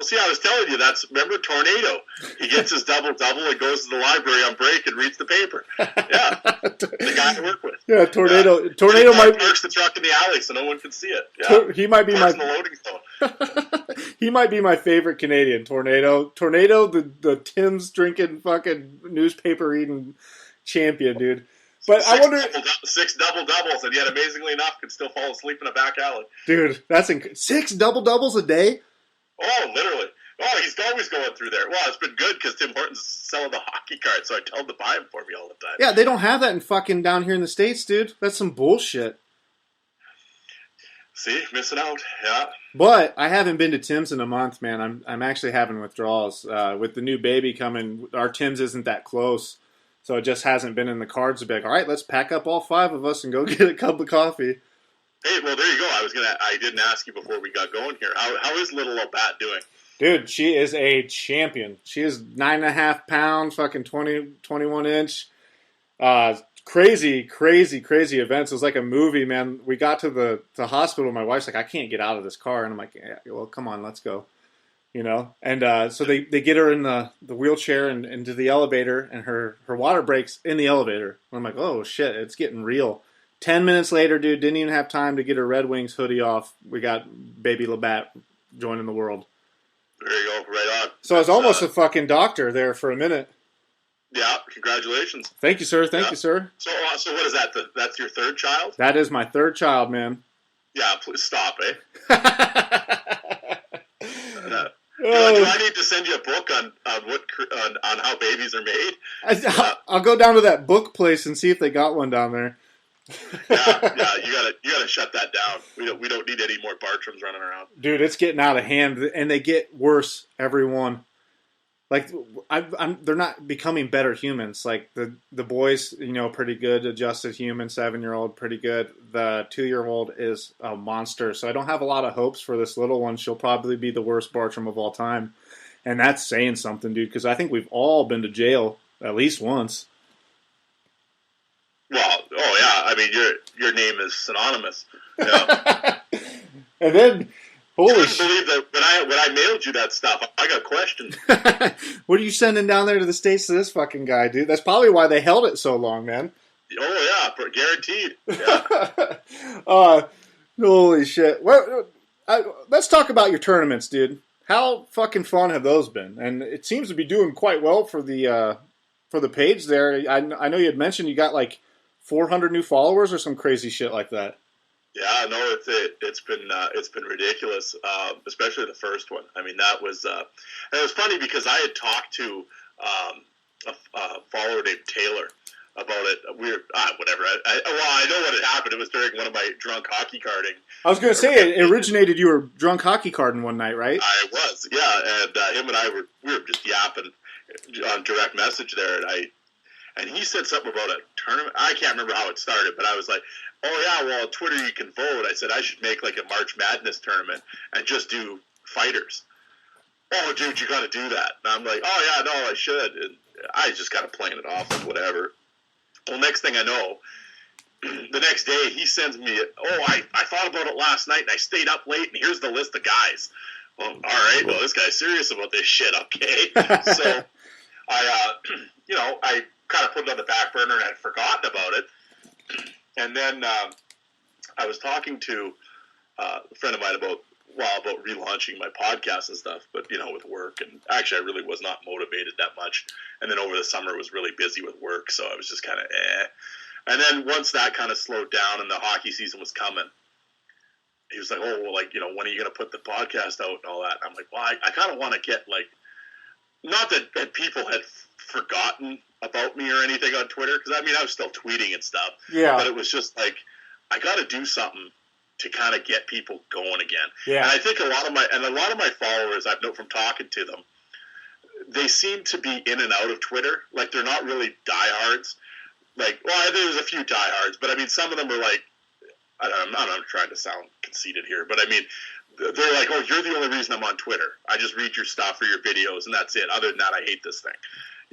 Well, see, I was telling you, remember Tornado? He gets his double-double and goes to the library on break and reads the paper. Yeah, the guy I work with. Yeah, Tornado might parks the truck in the alley so no one can see it. Yeah. He might be in the loading zone. He might be my favorite Canadian, Tornado, the Tim's drinking fucking newspaper reading champion, dude. But I wonder, 6 double-doubles, and yet amazingly enough, could still fall asleep in a back alley. Dude, that's 6 double-doubles a day. Oh, literally. Oh, he's always going through there. Well, it's been good because Tim Hortons is selling the hockey cards, so I tell him to buy them for me all the time. Yeah, they don't have that in fucking down here in the States, dude. That's some bullshit. See, missing out. Yeah. But I haven't been to Tim's in a month, man. I'm actually having withdrawals. With the new baby coming, our Tim's isn't that close, so it just hasn't been in the cards to be like, all right, let's pack up all 5 of us and go get a cup of coffee. Hey, well, there you go. I didn't ask you before we got going here. How is little old Bat doing? Dude, she is a champion. She is 9.5 pounds, fucking 21 inch. Crazy events. It was like a movie, man. We got to the hospital. My wife's like, I can't get out of this car. And I'm like, yeah, well, come on, let's go. And so they get her in the wheelchair and into the elevator, and her water breaks in the elevator. And I'm like, oh, shit, it's getting real. 10 minutes later, dude, didn't even have time to get her Red Wings hoodie off. We got baby Labatt joining the world. There you go, right on. So I was almost a fucking doctor there for a minute. Yeah, congratulations. Thank you, sir. Thank you, sir. So what is that? That's your 3rd child? That is my 3rd child, man. Yeah, please stop, eh? Do I need to send you a book on how babies are made? I'll go down to that book place and see if they got one down there. yeah, you gotta shut that down. We don't need any more Bartrams running around. Dude, it's getting out of hand, and they get worse every one. Like they're not becoming better humans. Like the boys, pretty good adjusted human, 7-year-old, pretty good. The 2-year-old is a monster. So I don't have a lot of hopes for this little one. She'll probably be the worst Bartram of all time, and that's saying something, dude. Because I think we've all been to jail at least once. Well, oh yeah. I mean, your name is synonymous. Yeah. And then, holy shit! Believe that when I mailed you that stuff, I got questions. What are you sending down there to the States to this fucking guy, dude? That's probably why they held it so long, man. Oh yeah, guaranteed. Yeah. Holy shit! Well, let's talk about your tournaments, dude. How fucking fun have those been? And it seems to be doing quite well for the page there. I know you had mentioned you got like 400 new followers or some crazy shit like that. Yeah, no, it's been ridiculous, especially the first one. I mean, that was and it was funny because I had talked to a follower named Taylor about it. Whatever. I know what had happened. It was during one of my drunk hockey carding. I was going to say it originated. You were drunk hockey carding one night, right? I was, yeah, and him and I were just yapping on direct message there, and he said something about a tournament. I can't remember how it started, but I was like, oh yeah, well on Twitter you can vote. I said I should make like a March Madness tournament and just do fighters. oh, dude, you got to do that. And I'm like, oh, yeah, no, I should. And I just kind of playing it off like whatever. Well, next thing I know, the next day he sends me, I thought about it last night and I stayed up late and here's the list of guys. Well, all right, well, this guy's serious about this shit, okay? So I kind of put it on the back burner and I'd forgotten about it. And then I was talking to a friend of mine about relaunching my podcast and stuff, but, with work. And actually, I really was not motivated that much. And then over the summer, I was really busy with work, so I was just kind of And then once that kind of slowed down and the hockey season was coming, he was like, when are you going to put the podcast out and all that? I'm like, well, I kind of want to get, not that people had forgotten about me or anything on Twitter, because, I was still tweeting and stuff. Yeah. But it was just like, I got to do something to kind of get people going again. Yeah. And I think a lot of my followers, I've known from talking to them, they seem to be in and out of Twitter. Like, they're not really diehards. There's a few diehards, but some of them are like, I'm not trying to sound conceited here, but they're like, oh, you're the only reason I'm on Twitter. I just read your stuff or your videos, and that's it. Other than that, I hate this thing.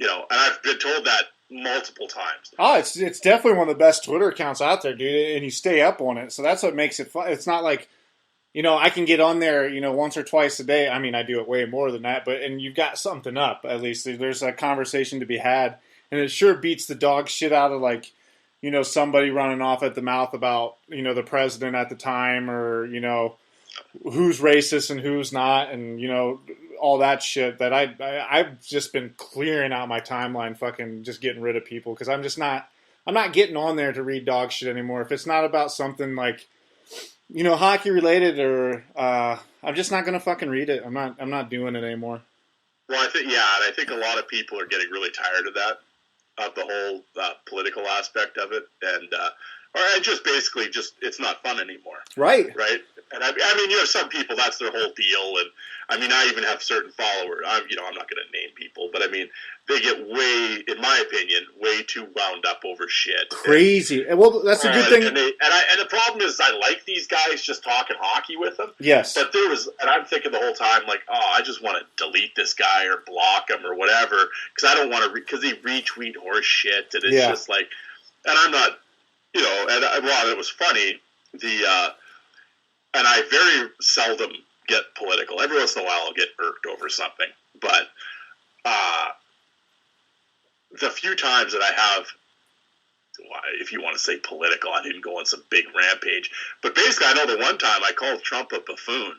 And I've been told that multiple times. Oh, it's definitely one of the best Twitter accounts out there, dude, and you stay up on it, so that's what makes it fun. It's not like, I can get on there, once or twice a day. I do it way more than that, and you've got something up, at least. There's a conversation to be had, and it sure beats the dog shit out of, somebody running off at the mouth about, the president at the time, or, who's racist and who's not, and, all that shit that I've just been clearing out my timeline, fucking just getting rid of people, because I'm not getting on there to read dog shit anymore. If it's not about something like, hockey related, or I'm just not gonna fucking read it. I'm not doing it anymore. Well, I think a lot of people are getting really tired of that, of the whole political aspect of it, and or just basically it's not fun anymore. Right. And you have some people, that's their whole deal, and I even have certain followers. I'm not going to name people, but they get in my opinion, way too wound up over shit. Crazy. Well, that's a good thing. And the problem is, I like these guys just talking hockey with them. Yes. But I'm thinking the whole time, like, oh, I just want to delete this guy or block him or whatever, because I don't want to, because he retweet horse shit, and it's just like, and I'm not, it was funny, and I very seldom get political. Every once in a while I'll get irked over something. But the few times that I have, if you want to say political, I didn't go on some big rampage. But basically, I know the one time I called Trump a buffoon,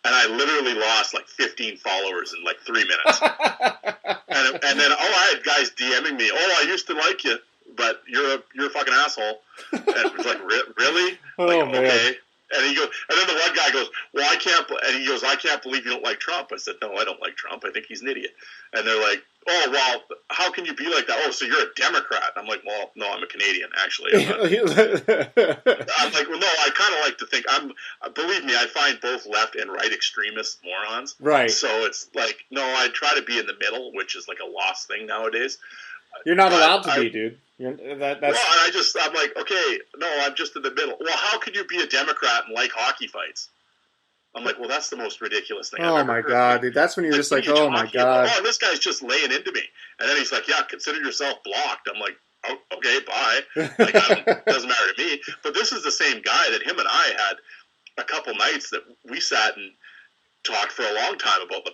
and I literally lost 15 followers in 3 minutes. and then, I had guys DMing me, I used to like you, but you're a fucking asshole. And it was like, really? Man. Okay. And he goes, and then the one guy goes, well, I can't believe you don't like Trump. I said, no, I don't like Trump. I think he's an idiot. And they're like, oh, well, how can you be like that? Oh, so you're a Democrat. I'm like, well, no, I'm a Canadian, actually. I'm like, well, no, I kind of like to think, believe me, I find both left and right extremist morons. Right. So it's like, no, I try to be in the middle, which is like a lost thing nowadays. You're not allowed to be, dude. That's... Well, I'm like, okay, no, I'm just in the middle. Well, how could you be a Democrat and like hockey fights? I'm like, well, that's the most ridiculous thing I've ever heard. God, dude. That's when you're just like, oh, my God. And this guy's just laying into me. And then he's like, yeah, consider yourself blocked. I'm like, oh, okay, bye. Doesn't matter to me. But this is the same guy that him and I had a couple nights that we sat and talked for a long time about the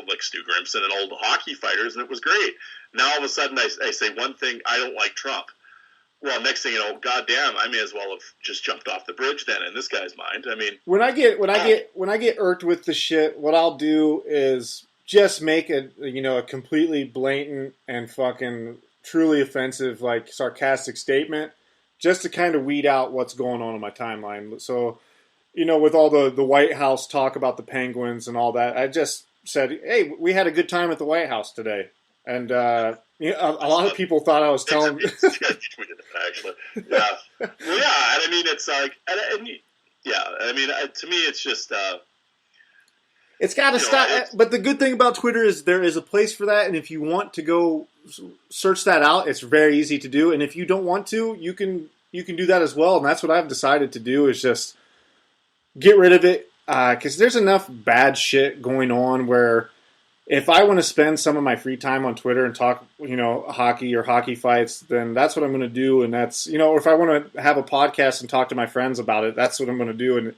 like Stu Grimson and old hockey fighters, and it was great. Now all of a sudden I say one thing, I don't like Trump. Well, next thing you know, goddamn, I may as well have just jumped off the bridge then in this guy's mind. When I get irked with the shit, what I'll do is just make a completely blatant and fucking truly offensive, sarcastic statement, just to kind of weed out what's going on my timeline. So, with all the White House talk about the Penguins and all that, I just said, hey, we had a good time at the White House today. And a lot of people thought I was telling. Actually, yeah, well, yeah. And it's like, to me, it's just. It's got to stop. But the good thing about Twitter is there is a place for that, and if you want to go search that out, it's very easy to do. And if you don't want to, you can do that as well. And that's what I've decided to do, is just get rid of it, because there's enough bad shit going on where if I want to spend some of my free time on Twitter and talk, hockey or hockey fights, then that's what I'm going to do. And that's, or if I want to have a podcast and talk to my friends about it, that's what I'm going to do. And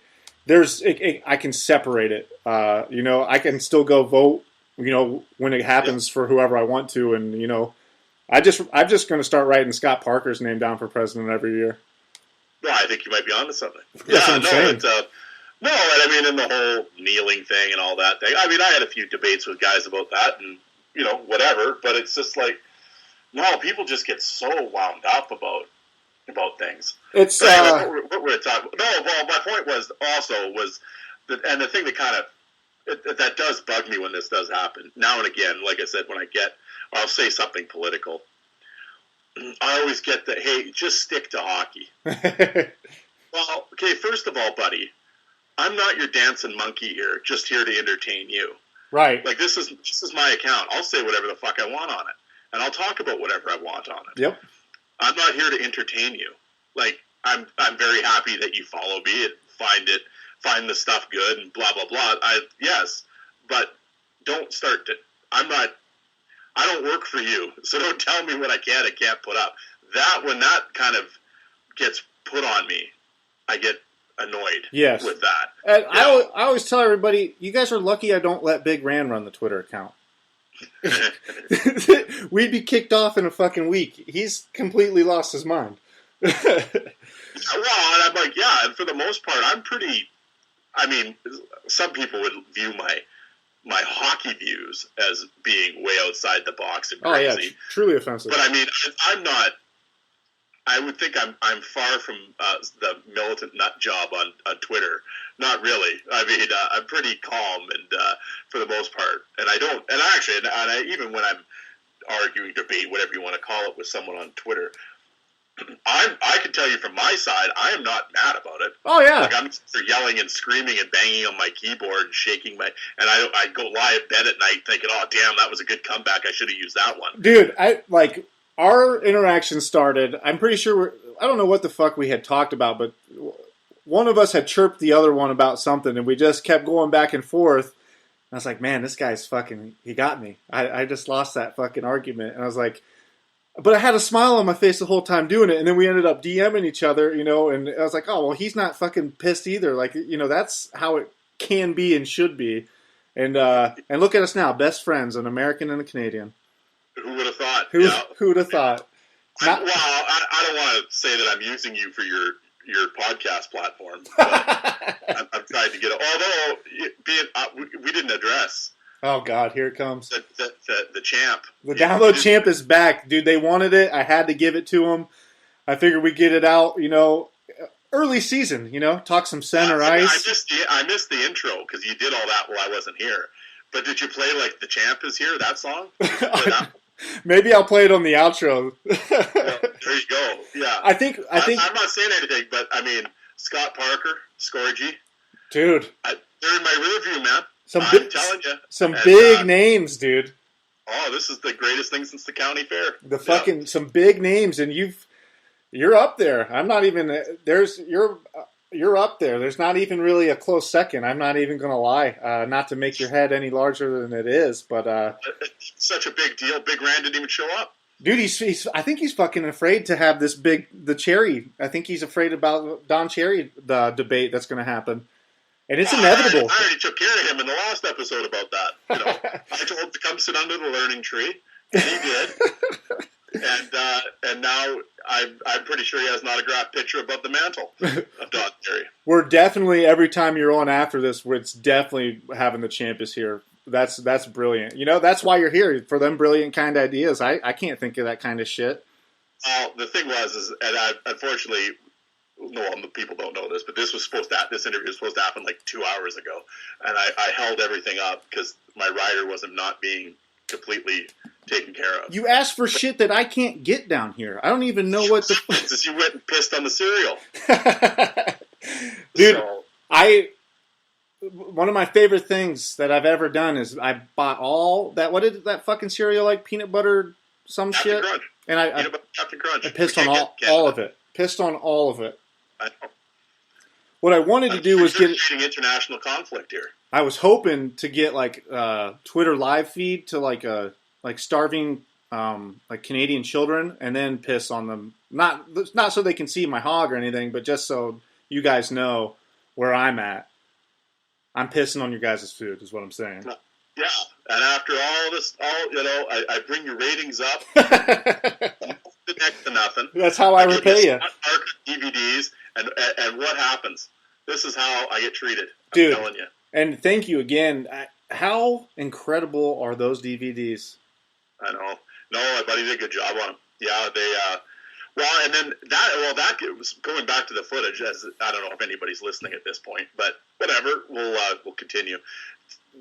I can separate it. I can still go vote, when it happens for whoever I want to. And, I'm just going to start writing Scott Parker's name down for president every year. Well, I think you might be onto something. That's what I'm saying. No, I mean, in the whole kneeling thing and all that thing. I mean, I had a few debates with guys about that and, whatever. But it's just like, no, people just get so wound up about things. It's, what we're talking about. No, well, my point was that, and the thing that kind of, that does bug me when this does happen. Now and again, like I said, when I'll say something political, I always get that, hey, just stick to hockey. Well, okay, first of all, buddy, I'm not your dancing monkey here, just here to entertain you. Right. Like, this is my account. I'll say whatever the fuck I want on it. And I'll talk about whatever I want on it. Yep. I'm not here to entertain you. Like, I'm very happy that you follow me and find the stuff good and blah, blah, blah. Yes, but don't start to, I don't work for you, so don't tell me what I can and can't put up. When that kind of gets put on me, I get annoyed with that. And I always tell everybody, you guys are lucky I don't let Big Rand run the Twitter account. We'd be kicked off in a fucking week. He's completely lost his mind. Well, and I'm like, yeah, and for the most part, some people would view my hockey views as being way outside the box and crazy. Oh, yeah, truly offensive. But I mean, I'm not. I would think I'm far from the militant nut job on Twitter. Not really. I mean, I'm pretty calm and for the most part, and I don't. And actually, even when I'm arguing, debate, whatever you want to call it, with someone on Twitter, I can tell you from my side, I am not mad about it. Oh yeah, like I'm yelling and screaming and banging on my keyboard and shaking my, and I go lie in bed at night thinking, oh damn, that was a good comeback. I should have used that one. Dude, our interaction started, I'm pretty sure I don't know what the fuck we had talked about, but one of us had chirped the other one about something, and we just kept going back and forth. And I was like, man, this guy's fucking, he got me. I just lost that fucking argument. And I was like, but I had a smile on my face the whole time doing it, and then we ended up DMing each other, and I was like, oh, well, he's not fucking pissed either. Like, that's how it can be and should be. And look at us now, best friends, an American and a Canadian. Who would have thought? Who would have thought? I don't want to say that I'm using you for your podcast platform. But I'm trying to get it. Although we didn't address. Oh God, here it comes. The champ. The download champ is back, dude. They wanted it. I had to give it to them. I figured we'd get it out. Early season. Talk some center ice. I missed the intro because you did all that while I wasn't here. But did you play like the champ is here? That song. Maybe I'll play it on the outro. There you go. Yeah. I think I'm not saying anything, but I mean, Scott Parker, Scorgy. Dude. They're in my rear view, man. I'm telling you. Some big names, dude. Oh, this is the greatest thing since the county fair. Some big names, and you're up there. I'm not even, you're up there. There's not even really a close second. I'm not even going to lie. Not to make your head any larger than it is, but it's such a big deal. Big Rand didn't even show up. Dude, I think he's fucking afraid to have the Cherry. I think he's afraid about Don Cherry, the debate that's going to happen. And it's inevitable. I already took care of him in the last episode about that. I told him to come sit under the learning tree, and he did. And now I'm pretty sure he has an autographed picture above the mantle of Don Cherry. We're definitely, every time you're on after this, it's definitely having the champ is here. That's brilliant. That's why you're here, for them brilliant kind of ideas. I can't think of that kind of shit. The thing was, unfortunately, the people don't know this, but this interview was supposed to happen like 2 hours ago, and I held everything up because my rider wasn't not being completely taken care of. You asked for shit that I can't get down here. I don't even know what the fuck. You went and pissed on the cereal. Dude, one of my favorite things that I've ever done is I bought all that, what is that fucking cereal, like peanut butter some Captain shit? Crunch. And Captain Crunch. I pissed on all of it. Pissed on all of it. I know. what I wanted to do was get international conflict here. I was hoping to get like Twitter live feed to like starving like Canadian children, and then piss on them. Not so they can see my hog or anything, but just so you guys know where I'm at. I'm pissing on your guys' food, is what I'm saying. Yeah, and after all this, I bring your ratings up. Next to nothing. That's how I repay you. DVDs, and what happens? This is how I get treated. Dude, I'm telling you. And thank you again. How incredible are those DVDs? I know. No, my buddy did a good job on them. Yeah, they. Well, and then that was going back to the footage. As I don't know if anybody's listening at this point, but whatever. We'll continue.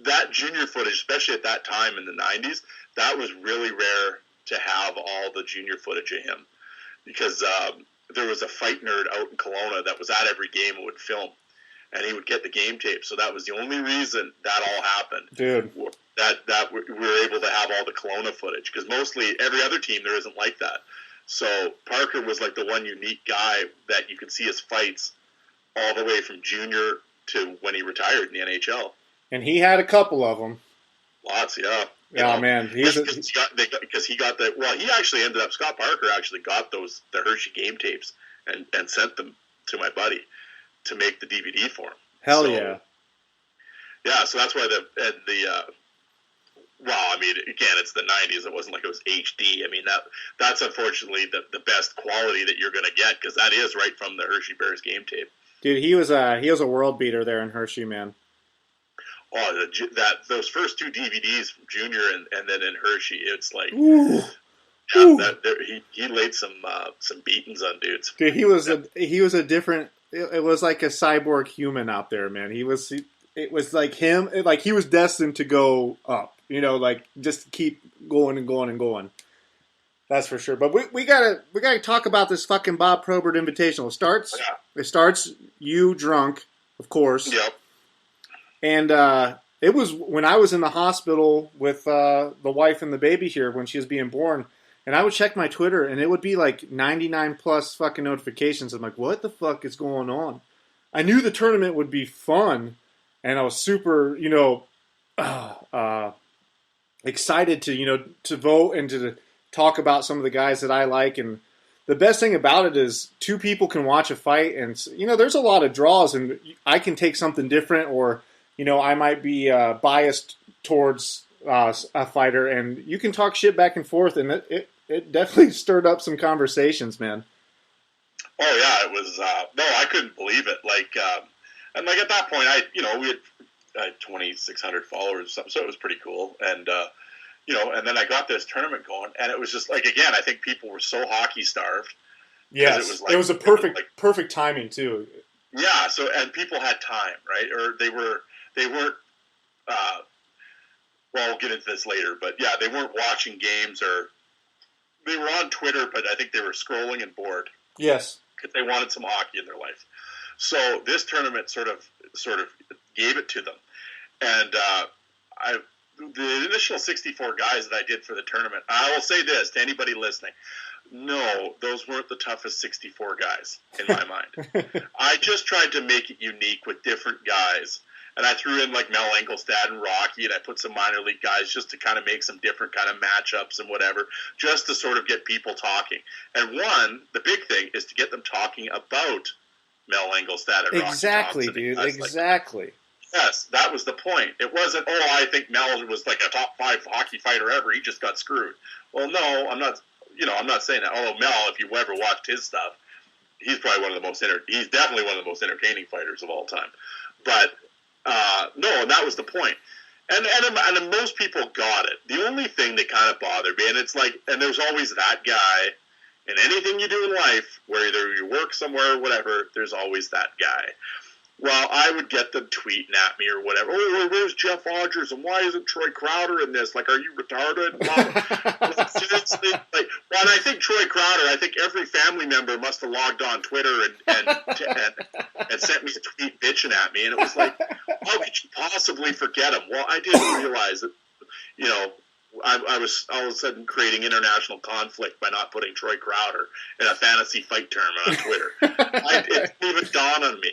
That junior footage, especially at that time in the '90s, that was really rare to have all the junior footage of him, because there was a fight nerd out in Kelowna that was at every game and would film, and he would get the game tape. So that was the only reason that all happened. Dude. That we were able to have all the Kelowna footage, because mostly every other team there isn't like that. So Parker was like the one unique guy that you could see his fights all the way from junior to when he retired in the NHL. And he had a couple of them. Lots, yeah. Yeah, man. Because he got the. Well, he actually ended up. Scott Parker actually got the Hershey game tapes and sent them to my buddy to make the DVD for him. Hell yeah. Yeah, so that's why well, I mean, again, it's the '90s. It wasn't like it was HD. I mean, that's unfortunately the best quality that you're going to get, because that is right from the Hershey Bears game tape. Dude, he was a world beater there in Hershey, man. Oh, those first two DVDs from Junior and then in Hershey, it's like, ooh, yeah, ooh. He laid some beatings on dudes. Dude, he was a different. It was like a cyborg human out there, man. It was like him. Like he was destined to go up. You know, like just keep going and going and going. That's for sure. But we gotta talk about this fucking Bob Probert Invitational. It starts you drunk, of course. Yep. And it was when I was in the hospital with the wife and the baby here when she was being born, and I would check my Twitter and it would be like 99 plus fucking notifications. I'm like, what the fuck is going on? I knew the tournament would be fun, and I was super, excited to vote and to talk about some of the guys that I like. And the best thing about it is two people can watch a fight, and there's a lot of draws, and I can take something different, or I might be biased towards a fighter, and you can talk shit back and forth, and it definitely stirred up some conversations, man. Oh yeah, it was. No, I couldn't believe it. And at that point, we had 2,600 followers or something, so it was pretty cool. And and then I got this tournament going, and it was just like, again, I think people were so hockey starved. Yes, it was a perfect timing too. Yeah, and people had time, right? Or they weren't. Well, we'll get into this later, but yeah, they weren't watching games, or they were on Twitter, but I think they were scrolling and bored. Yes, because they wanted some hockey in their life. So this tournament sort of gave it to them, and the initial 64 guys that I did for the tournament. I will say this to anybody listening: no, those weren't the toughest 64 guys in my mind. I just tried to make it unique with different guys. And I threw in like Mel Engelstad and Rocky, and I put some minor league guys just to kind of make some different kind of matchups and whatever, just to sort of get people talking. And the big thing is to get them talking about Mel Engelstad and Rocky. Exactly, dude. Exactly. Yes, that was the point. It wasn't, I think Mel was like a top 5 hockey fighter ever. He just got screwed. Well, no, I'm not. I'm not saying that. Although Mel, if you ever watched his stuff, he's probably he's definitely one of the most entertaining fighters of all time. But no, and that was the point. And most people got it. The only thing that kind of bothered me, and it's like, and there's always that guy in anything you do in life, where either you work somewhere or whatever, there's always that guy. Well, I would get them tweeting at me or whatever. Oh, where's Jeff Odgers, and why isn't Troy Crowder in this? Like, are you retarded? Seriously, and I think Troy Crowder, I think every family member must have logged on Twitter and sent me a tweet bitching at me, and it was like, how could you possibly forget him? Well, I didn't realize that, I was all of a sudden creating international conflict by not putting Troy Crowder in a fantasy fight tournament on Twitter. It didn't even dawn on me.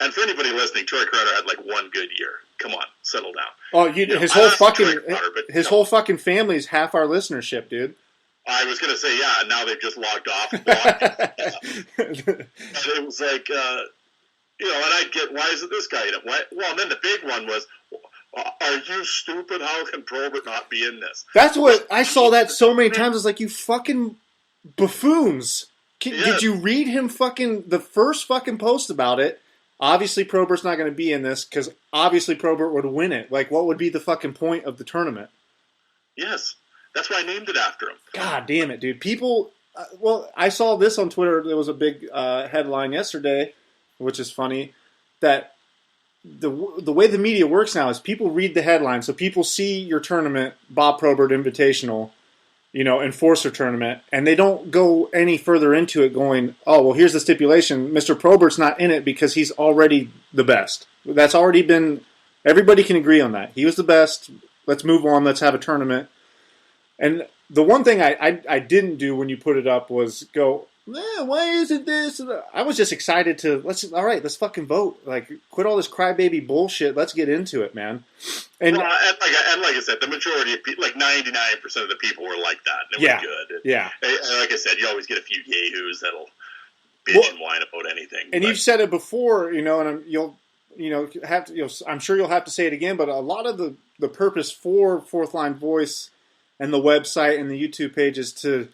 And for anybody listening, Troy Crowder had like one good year. Come on, settle down. Oh, his whole fucking family is half our listenership, dude. I was going to say, yeah, and now they've just logged off. And it was like, and I'd get, why isn't this guy in it? Well, and then the big one was, are you stupid? How can Probert not be in this? That's what, I saw that so many times. It's like, you fucking buffoons. Did you read him the first fucking post about it? Obviously, Probert's not going to be in this because obviously Probert would win it. Like, what would be the fucking point of the tournament? Yes. That's why I named it after him. God damn it, dude. People, I saw this on Twitter. There was a big headline yesterday, which is funny, that the way the media works now is people read the headline. So people see your tournament, Bob Probert Invitational, Enforcer Tournament, and they don't go any further into it going, oh, well, here's the stipulation. Mr. Probert's not in it because he's already the best. That's already been, everybody can agree on that. He was the best. Let's move on. Let's have a tournament. And the one thing I didn't do when you put it up was go, why isn't this? I was just excited to, let's fucking vote. Like, quit all this crybaby bullshit. Let's get into it, man. And like I said, the majority of people, like 99% of the people were like that. And it was good. And like I said, you always get a few yahoos that'll bitch and whine about anything. And you've said it before, and I'm sure you'll have to say it again, but a lot of the purpose for Fourth Line Voice and the website and the YouTube page is to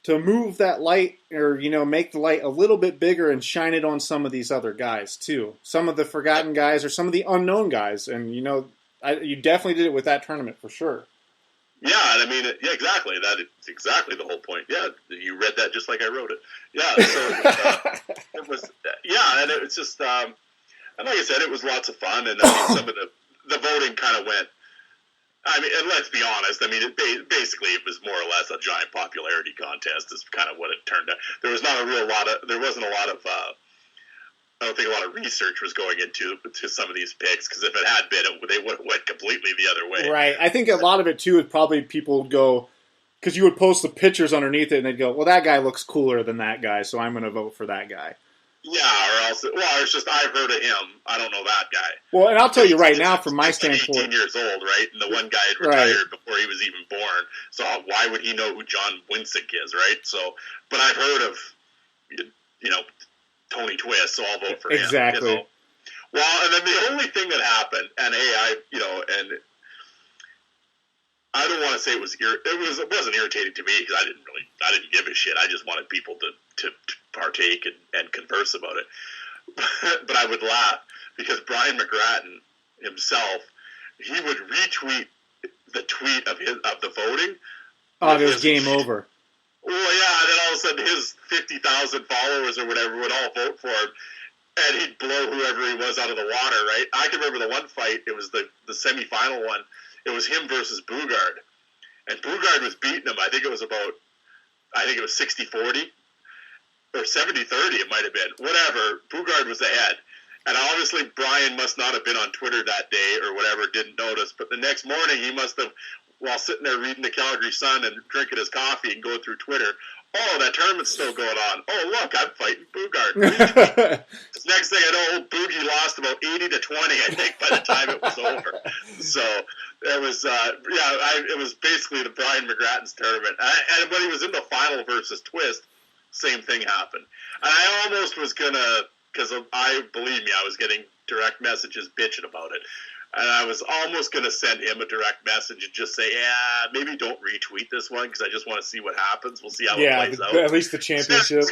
move that light or, make the light a little bit bigger and shine it on some of these other guys too. Some of the forgotten guys or some of the unknown guys. And, you definitely did it with that tournament for sure. Yeah, and I mean, exactly. That's exactly the whole point. Yeah, you read that just like I wrote it. Yeah, so it was, and it was just, and like I said, it was lots of fun. And I mean, some of the voting kind of went, I mean, and let's be honest. I mean, basically, it was more or less a giant popularity contest. Is kind of what it turned out. There wasn't a lot of. I don't think a lot of research was going into some of these picks because if it had been, they would have went completely the other way. Right. I think a lot of it too is probably people would go because you would post the pictures underneath it and they'd go, "Well, that guy looks cooler than that guy, so I'm going to vote for that guy." Yeah, or else, it's just I've heard of him. I don't know that guy. Well, and I'll tell you right now, from my standpoint, 18 years old, right? And the one guy had retired before he was even born. So why would he know who John Winsick is, right? So, but I've heard of, Tony Twist, so I'll vote for him. Exactly. Well, and then the only thing that happened, and and I don't want to say it wasn't irritating to me because I didn't give a shit. I just wanted people to partake and converse about it. But I would laugh because Brian McGrattan himself, he would retweet the tweet of the voting. Oh, it was game over. Well, yeah, and then all of a sudden his 50,000 followers or whatever would all vote for him, and he'd blow whoever he was out of the water, right? I can remember the one fight, it was the semifinal one, it was him versus Bugard, and Bugard was beating him, I think it was 60-40, or 70-30 it might have been, whatever, Bugard was ahead, and obviously Brian must not have been on Twitter that day or whatever, didn't notice, but the next morning he must have, while sitting there reading the Calgary Sun and drinking his coffee and going through Twitter, oh, that tournament's still going on. Oh, look, I'm fighting Bugard. Next thing I know, old Boogie lost about 80-20, I think, by the time it was over. So it was, it was basically the Brian McGrattan's tournament. And when he was in the final versus Twist, same thing happened. And I almost was going to, because believe me, I was getting direct messages bitching about it. And I was almost going to send him a direct message and just say, maybe don't retweet this one because I just want to see what happens. We'll see how it plays out. At least the championship.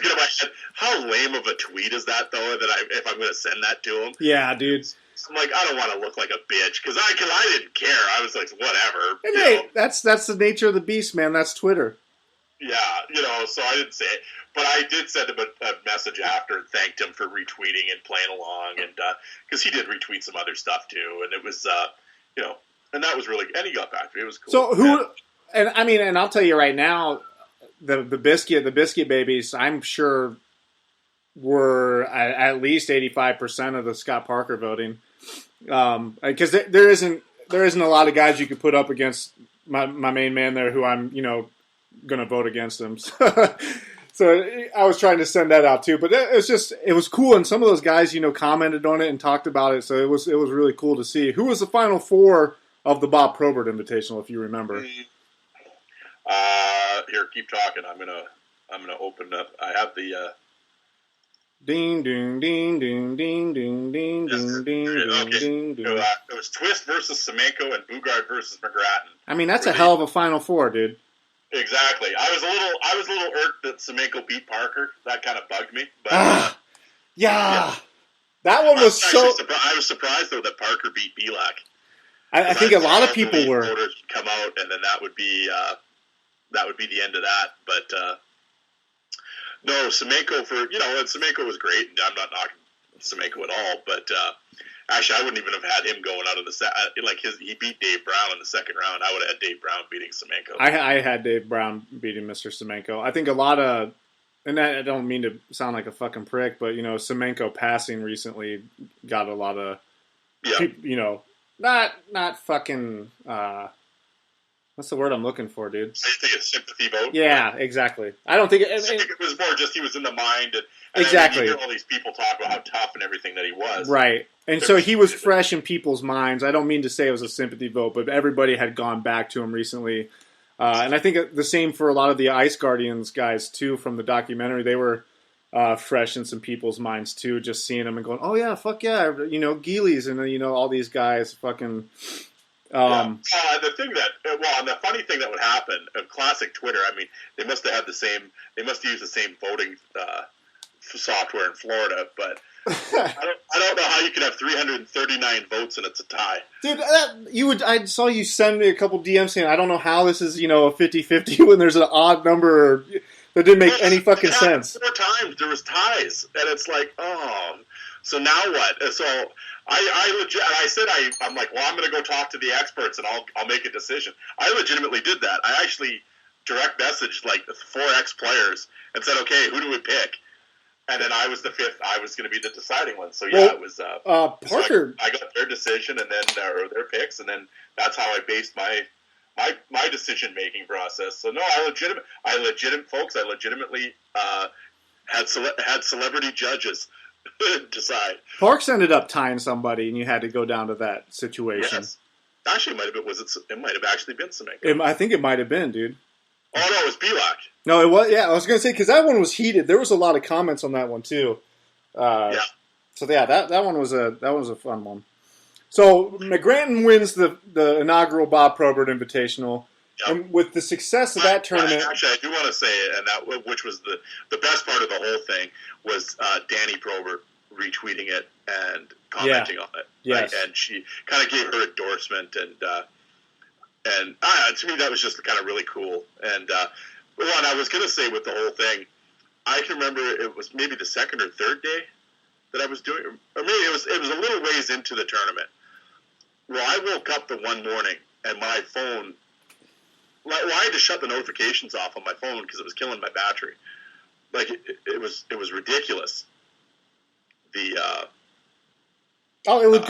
How lame of a tweet is that, though, if I'm going to send that to him? Yeah, dude. I'm like, I don't want to look like a bitch because I didn't care. I was like, whatever. And hey, that's the nature of the beast, man. That's Twitter. Yeah, so I didn't say it. But I did send him a message after and thanked him for retweeting and playing along, and because he did retweet some other stuff too, and it was, and that was really, and he got back to me. It was cool. So and I'll tell you right now, the biscuit babies, I'm sure were at least 85% of the Scott Parker voting, because there isn't a lot of guys you could put up against my main man there who I'm going to vote against him. So I was trying to send that out too, but it was cool, and some of those guys, commented on it and talked about it, so it was really cool to see. Who was the final four of the Bob Probert Invitational, if you remember? Here, keep talking. I'm gonna open up. I have the. Ding ding ding ding ding ding ding ding ding ding ding. It was Twist versus Semenko and Bugard versus McGrattan. I mean, that's a hell of a final four, dude. Exactly. I was a little irked that Semenko beat Parker. That kind of bugged me. But yeah. That one was so. I was surprised though that Parker beat Belak. I think a lot of people were. Voters come out, and then that would be the end of that. But no, Semenko and Semenko was great. And I'm not knocking Semenko at all, but actually, I wouldn't even have had him going out of the set. He beat Dave Brown in the second round. I would have had Dave Brown beating Semenko. I had Dave Brown beating Mr. Semenko. I think a lot of, and I don't mean to sound like a fucking prick, but Semenko passing recently got a lot of, people, not fucking. What's the word I'm looking for, dude? I think it's sympathy vote. Yeah, exactly. I don't think I think it was more just he was in the mind. And exactly. You hear all these people talk about how tough and everything that he was. Right. And so he was fresh in people's minds. I don't mean to say it was a sympathy vote, but everybody had gone back to him recently. And I think the same for a lot of the Ice Guardians guys, too, from the documentary. They were fresh in some people's minds, too, just seeing them and going, oh, yeah, fuck yeah, Geely's and, all these guys fucking... The funny thing that would happen, classic Twitter. I mean, they must have used the same voting software in Florida, but I don't know how you could have 339 votes and it's a tie. Dude, I saw you send me a couple DMs saying, I don't know how this is, a 50-50 when there's an odd number that didn't make any fucking sense. 4 times there was ties, and it's like, oh, so now what? So I'm like, well, I'm going to go talk to the experts and I'll make a decision. I legitimately did that. I actually direct messaged like 4 ex-players and said, okay, who do we pick? And then I was the 5th. I was going to be the deciding one. So yeah, it was Parker. So I got their decision and then or their picks, and then that's how I based my decision making process. So no, I legitimately had celebrity judges decide. Parks ended up tying somebody, and you had to go down to that situation. Yes. Actually, it might have actually been Semenko. I think it might have been, dude. Oh no, it was Belak. No, it was. Yeah, I was gonna say because that one was heated. There was a lot of comments on that one too. Yeah. So yeah, that one was a fun one. So McGrattan wins the inaugural Bob Probert Invitational, and with the success of that tournament. Actually, I do want to say, and that which was the best part of the whole thing was Danny Probert retweeting it and commenting on it. Yes. And she kind of gave her endorsement, and to me that was just kind of really cool. And one I was going to say with the whole thing, I can remember it was maybe the second or third day that I was doing, or maybe it was a little ways into the tournament. Well, I woke up the one morning and my phone. Well, I had to shut the notifications off on my phone because it was killing my battery. Like it was ridiculous. It would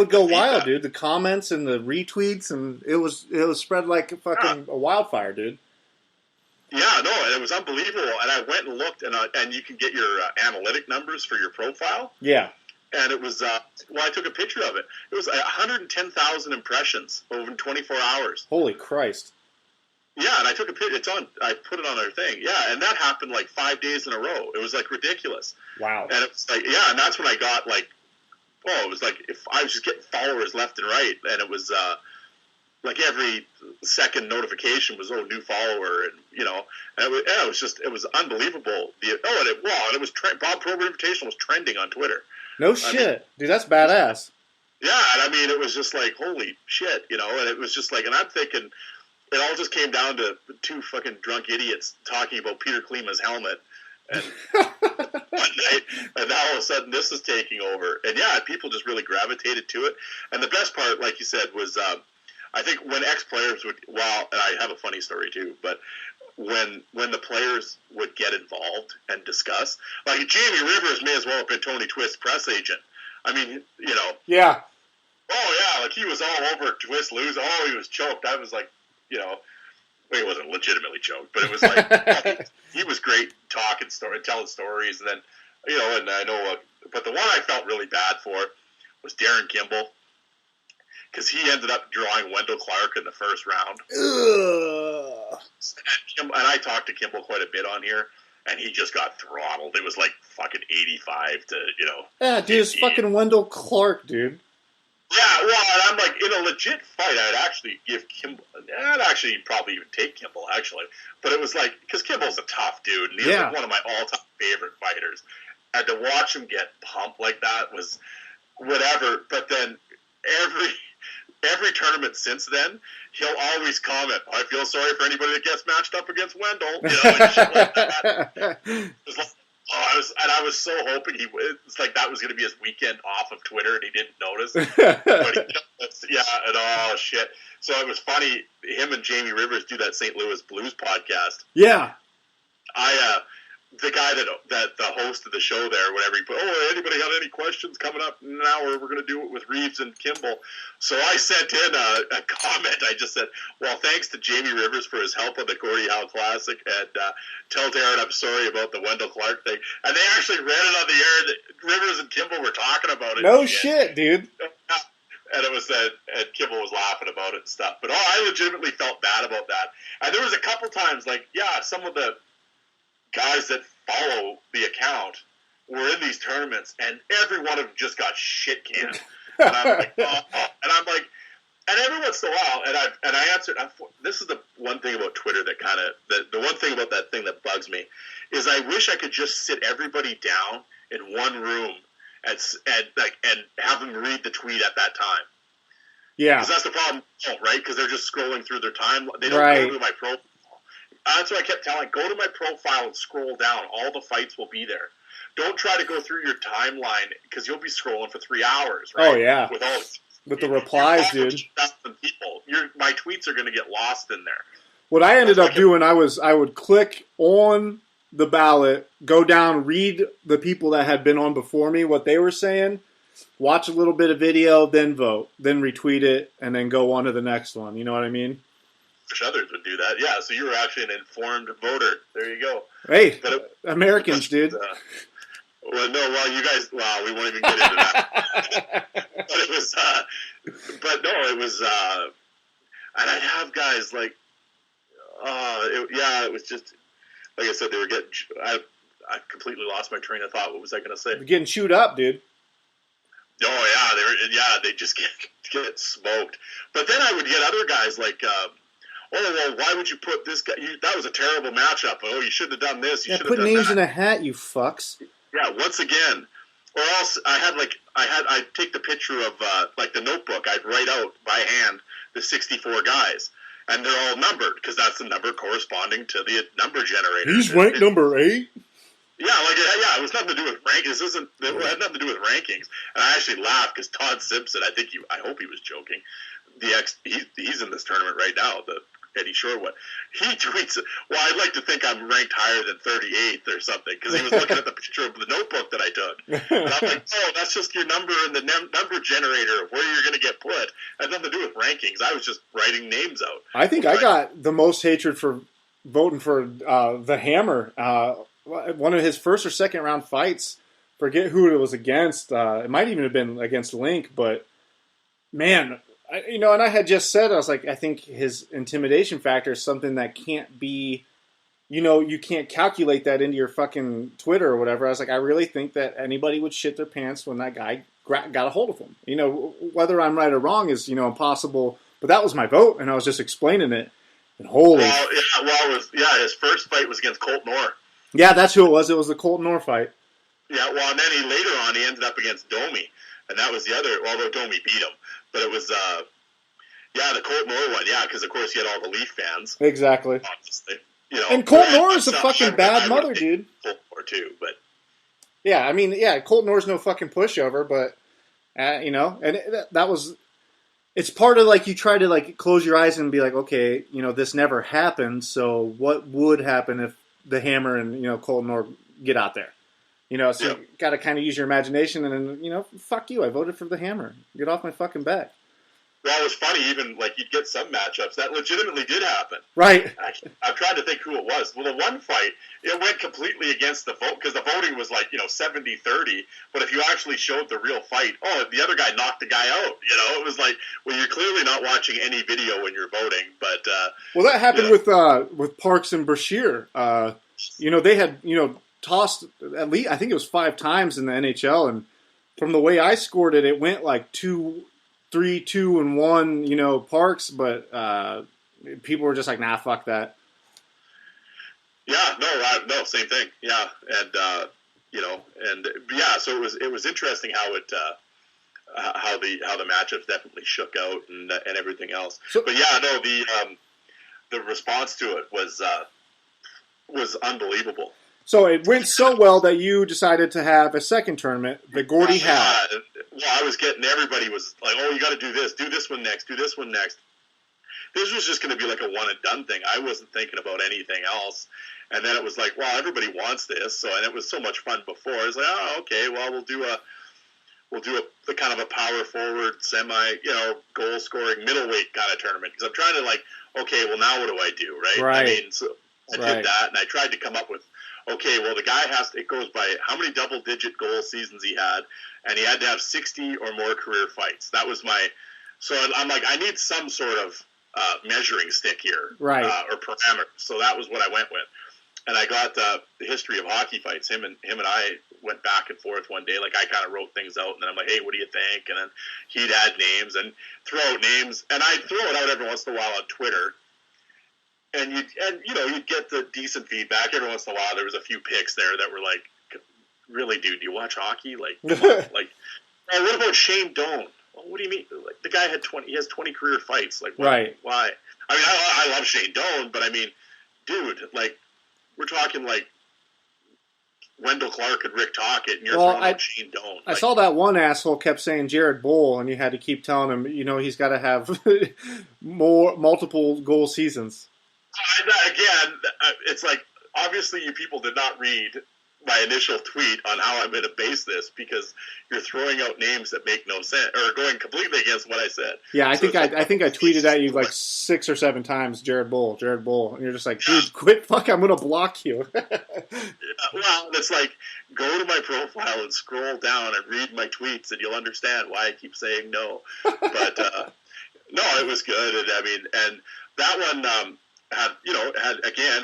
go wild, dude. The comments and the retweets, and it was spread like a wildfire, dude. Yeah, no, it was unbelievable. And I went and looked, and you can get your analytic numbers for your profile. Yeah. And it was I took a picture of it. It was 110,000 impressions over 24 hours. Holy Christ. Yeah, and I took a picture. I put it on our thing. Yeah, and that happened like 5 days in a row. It was like ridiculous. Wow. And it's like, yeah, and that's when I got like, it was like if I was just getting followers left and right, and it was like every second notification was new follower, and it was unbelievable. It was Bob Probert Invitational was trending on Twitter. No shit, dude, that's badass. Yeah, and I mean, it was just like holy shit, and it was just like, and I'm thinking. It all just came down to 2 fucking drunk idiots talking about Peter Klima's helmet, and one night, and now all of a sudden this is taking over. And yeah, people just really gravitated to it. And the best part, like you said, was I think when ex-players would, and I have a funny story too, but when the players would get involved and discuss, like Jamie Rivers may as well have been Tony Twist's press agent. I mean, Yeah. Oh yeah, like he was all over Twist losing. Oh, he was choked. I was like, he wasn't legitimately choked, but it was like he was great talking telling stories, and then and I know, but the one I felt really bad for was Darren Kimball, because he ended up drawing Wendell Clark in the first round. And I talked to Kimball quite a bit on here, and he just got throttled. It was like fucking 85 to Yeah, dude, it's fucking Wendell Clark, dude. Yeah, well, and I'm like, in a legit fight, I'd actually give Kimball. I'd actually probably even take Kimball, actually. But it was like, because Kimball's a tough dude, and he's like one of my all-time favorite fighters. And to watch him get pumped like that was whatever. But then every tournament since then, he'll always comment, I feel sorry for anybody that gets matched up against Wendell. Like shit like that. It was like, I was so hoping it's like that was going to be his weekend off of Twitter, and he didn't notice. And shit. So it was funny. Him and Jamie Rivers do that St. Louis Blues podcast. Yeah. The guy that the host of the show there, whenever he put, anybody got any questions coming up now, we're going to do it with Reeves and Kimball. So I sent in a comment. I just said, well, thanks to Jamie Rivers for his help on the Gordie Howe Classic, and tell Darren I'm sorry about the Wendell Clark thing. And they actually read it on the air that Rivers and Kimball were talking about it. No shit, dude. And it was and Kimball was laughing about it and stuff. But I legitimately felt bad about that. And there was a couple times, some of the guys that follow the account were in these tournaments, and every one of them just got shit canned. And I'm like, and every once in a while, and I answered. This is the one thing about Twitter that the one thing about that thing that bugs me is I wish I could just sit everybody down in one room and have them read the tweet at that time. Yeah, because that's the problem, right? Because they're just scrolling through their time. They don't go to my profile. That's what I kept telling. Go to my profile and scroll down. All the fights will be there. Don't try to go through your timeline, because you'll be scrolling for 3 hours. Right? Oh yeah, with the replies, dude. People, my tweets are going to get lost in there. What I ended up doing, I would click on the ballot, go down, read the people that had been on before me, what they were saying, watch a little bit of video, then vote, then retweet it, and then go on to the next one. You know what I mean? Wish others would do that. Yeah, so you were actually an informed voter. There you go. Hey, Americans, dude. You guys, we won't even get into that. But it was, it was, and I'd have guys it was just, like I said, they were getting, I completely lost my train of thought. What was I going to say? They're getting chewed up, dude. Oh, yeah, they just get smoked. But then I would get other guys like, why would you put this guy? That was a terrible matchup. Oh, you shouldn't have done this. You should have done that. Put names in a hat, you fucks. Yeah, once again. Or else I'd take the picture of the notebook. I'd write out by hand the 64 guys, and they're all numbered because that's the number corresponding to the number generator. He's ranked number 8. Yeah, it was nothing to do with rankings. It had nothing to do with rankings. And I actually laughed because Todd Simpson, I hope he was joking. He's in this tournament right now, the Eddie Shore one. He tweets, well, I'd like to think I'm ranked higher than 38th or something, because he was looking at the picture of the notebook that I took. And I'm like, that's just your number in the number generator of where you're going to get put. It had nothing to do with rankings. I was just writing names out. I think I got the most hatred for voting for the Hammer. One of his first or second round fights, forget who it was against. It might even have been against Link, but man, and I had just said, I was like, I think his intimidation factor is something that can't be, you can't calculate that into your fucking Twitter or whatever. I was like, I really think that anybody would shit their pants when that guy got a hold of him. Whether I'm right or wrong is, impossible, but that was my vote, and I was just explaining it. And holy. His first fight was against Colt Noor. Yeah, that's who it was. It was the Colt Noor fight. Yeah, and then later on he ended up against Domi, and that was the other, although Domi beat him. But it was, the Colt Noor one, because of course he had all the Leaf fans. Exactly. Obviously. And Colt Noor is a fucking bad mother, dude. Colt Noor too, but. Yeah, Colt Noor's no fucking pushover, but, and that was, it's part of you try to close your eyes and be like, okay, this never happened, so what would happen if the Hammer and, Colt Noor get out there? So you got to kind of use your imagination, and then, fuck you, I voted for the Hammer. Get off my fucking back. Well, it was funny, even, like, you'd get some matchups. That legitimately did happen. Right. I'm trying to think who it was. Well, the one fight, it went completely against the vote, because the voting was like, 70-30, but if you actually showed the real fight, the other guy knocked the guy out, It was like, well, you're clearly not watching any video when you're voting, but... well, that happened with Parks and Brashear. They had, tossed at least, I think it was 5 times in the NHL, and from the way I scored it, it went like 3, 2, and 1, Parks, but people were just like, nah, fuck that. Yeah, no, same thing. Yeah, and so it was interesting how it how the matchups definitely shook out and everything else. But yeah, no, the response to it was unbelievable. So it went so well that you decided to have a second tournament, the Gordie Howe. Well, I was getting, everybody was like, oh, you got to do this one next, do this one next. This was just going to be like a one and done thing. I wasn't thinking about anything else. And then it was like, well, everybody wants this. So, and it was so much fun before. I was like, oh, okay, well, we'll do a kind of a power forward, semi, goal scoring middleweight kind of tournament. Because I'm trying to, like, okay, well, now what do I do, right? Right. I mean, so I did that, and I tried to come up with, okay, well, the guy it goes by how many double-digit goal seasons he had, and he had to have 60 or more career fights. That was so I'm like, I need some sort of measuring stick here, right, or parameter. So that was what I went with. And I got the history of hockey fights. Him and I went back and forth one day. Like, I kind of wrote things out, and then I'm like, hey, what do you think? And then he'd add names and throw out names, and I'd throw it out every once in a while on Twitter. And you'd get the decent feedback. Every once in a while, there was a few picks there that were like, really, dude, do you watch hockey? Like, come on. Like, oh, what about Shane Doan? Well, what do you mean? Like, the guy he has 20 career fights. Like, why? Right. Why? I mean, I love Shane Doan, but I mean, dude, like, we're talking like Wendell Clark and Rick Tocchet, and you're throwing out Shane Doan. I saw that one asshole kept saying Jared Bull, and you had to keep telling him, he's got to have multiple goal seasons. Again, it's like, obviously you people did not read my initial tweet on how I'm going to base this, because you're throwing out names that make no sense, or going completely against what I said. Yeah, I think I tweeted at you like 6 or 7 times, Jared Bull, and you're just like, dude, quit, fuck, I'm going to block you. Well, it's like, go to my profile and scroll down and read my tweets, and you'll understand why I keep saying no. But no, it was good, and I mean, and that one.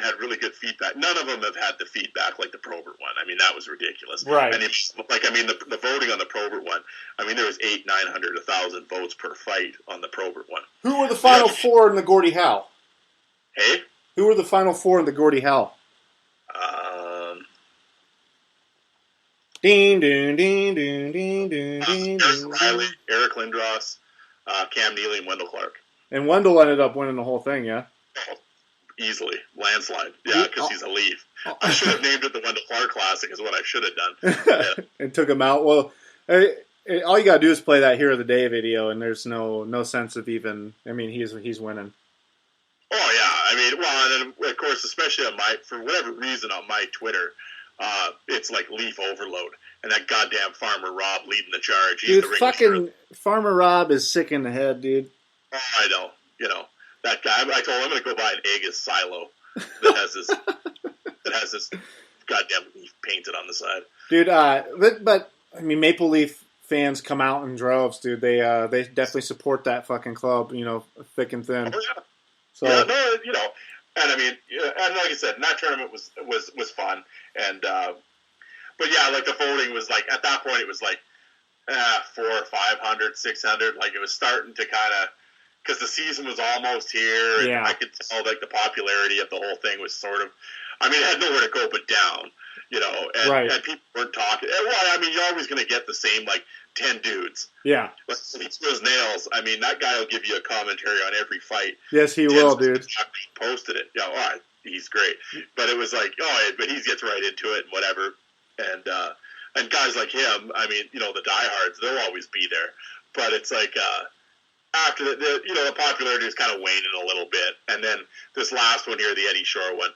Had really good feedback. None of them have had the feedback like the Probert one. I mean, that was ridiculous. Right. And the voting on the Probert one, I mean, there was 800, 900, 1,000 votes per fight on the Probert one. Who were the final 4 in the Gordie Howe? Hey? Who were the final 4 in the Gordie Howe? Ding, ding, ding, ding, ding, ding, ding. Riley, Eric Lindros, Cam Neely, and Wendell Clark. And Wendell ended up winning the whole thing, yeah? Easily. Landslide. Yeah, because he's a Leaf. I should have named it the Wendell Clark Classic, is what I should have done. Yeah. And took him out. Well, all you got to do is play that Hero of the Day video, and there's no sense of even, I mean, he's winning. Oh, yeah. I mean, well, and then, of course, especially for whatever reason on my Twitter, it's like Leaf overload. And that goddamn Farmer Rob leading the charge. He's dude, fucking Farmer Rob is sick in the head, dude. Oh, I know. That guy, I told him I'm going to go buy an Aegis silo that has this goddamn leaf painted on the side. Dude, but I mean, Maple Leaf fans come out in droves, dude. They definitely support that fucking club, thick and thin. Oh, yeah. So, yeah, no, and I mean, and like I said, that tournament was fun, and but yeah, like the voting was like, at that point it was like 400, 500, 600, like it was starting to kind of, because the season was almost here, and I could tell like the popularity of the whole thing was sort of, I mean, it had nowhere to go but down, and people weren't talking. Well, I mean, you're always going to get the same like 10 dudes. Yeah. But those nails, I mean, that guy will give you a commentary on every fight. Yes, he will, dude. Posted it. Yeah, all right, he's great. But it was like, but he gets right into it and whatever. And guys like him, I mean, the diehards, they'll always be there. But it's like, after the popularity is kind of waning a little bit, and then this last one here, the Eddie Shore one,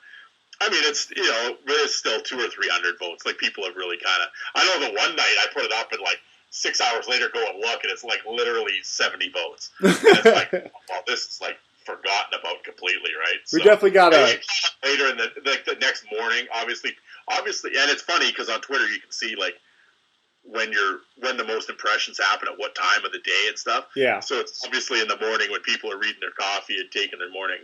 I mean, it's it's still 200 or 300 votes. Like, people have really kind of, I know the one night I put it up and like 6 hours later go and look, and it's like literally 70 votes. And it's like, well, this is like forgotten about completely, right? We definitely got later in the next morning, obviously, and it's funny because on Twitter you can see like when the most impressions happen at what time of the day and stuff. Yeah. So it's obviously in the morning when people are reading their coffee and taking their morning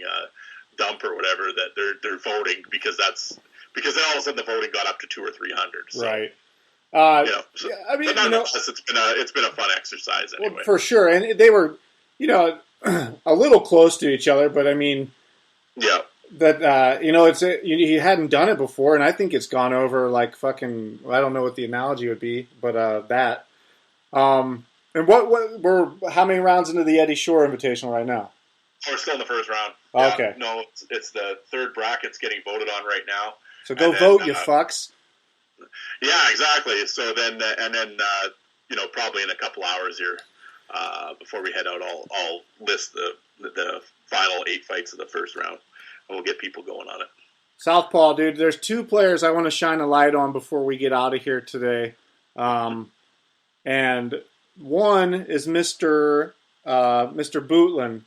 dump or whatever that they're voting because then all of a sudden the voting got up to 200 or 300. So, right. I mean, nonetheless, it's been a fun exercise anyway. Well, for sure, and they were, a little close to each other, but I mean, yeah, that he hadn't done it before, and I think it's gone over like fucking. I don't know what the analogy would be, but that. And we're how many rounds into the Eddie Shore Invitational right now? We're still in the first round. Okay. Yeah, no, it's the third bracket's getting voted on right now. So go vote, you fucks. Yeah, exactly. So then, probably in a couple hours here, before we head out, I'll list the final 8 fights of the first round, and we'll get people going on it. Southpaw, dude, there's 2 players I want to shine a light on before we get out of here today. And one is Mr. Bootland.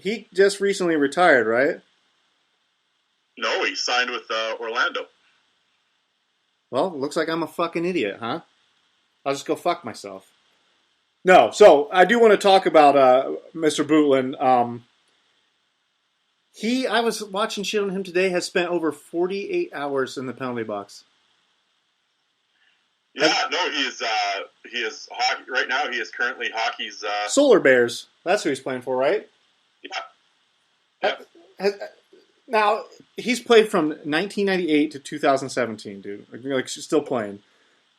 He just recently retired, right? No, he signed with Orlando. Well, looks like I'm a fucking idiot, huh? I'll just go fuck myself. No, so I do want to talk about Mr. Bootland. I was watching shit on him today, has spent over 48 hours in the penalty box. Yeah, no, he is hockey right now. He is currently hockey's Solar Bears. That's who he's playing for, right? Yeah. Now, he's played from 1998 to 2017, dude. Like, still playing.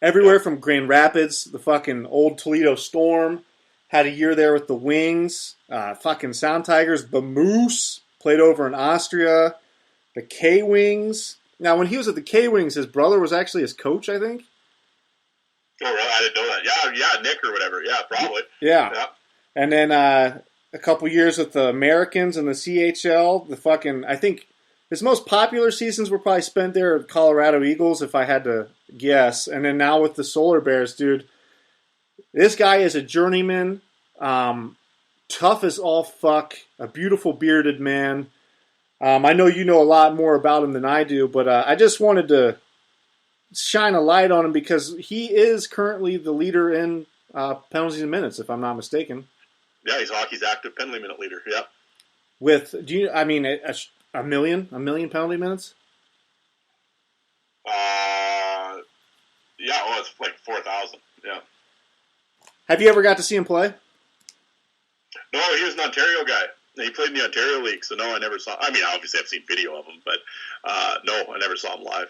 Everywhere from Grand Rapids, the fucking old Toledo Storm, had a year there with the Wings, fucking Sound Tigers, the Moose, played over in Austria, the K-Wings. Now, when he was at the K-Wings, his brother was actually his coach, I think. Oh, really? I didn't know that. Yeah, Nick or whatever. Yeah, probably. Yeah. And then a couple years with the Americans and the CHL. The fucking, I think his most popular seasons were probably spent there at Colorado Eagles, if I had to guess. And then now with the Solar Bears, dude. This guy is a journeyman, tough as all fuck, a beautiful bearded man. I know you know a lot more about him than I do, but I just wanted to shine a light on him because he is currently the leader in penalties and minutes, if I'm not mistaken. Yeah, he's hockey's active penalty minute leader. Yeah. With a million penalty minutes? Yeah, well, it's like 4,000. Yeah. Have you ever got to see him play? No, he was an Ontario guy. He played in the Ontario League, so no, I never saw. I mean, obviously, I've seen video of him, but no, I never saw him live.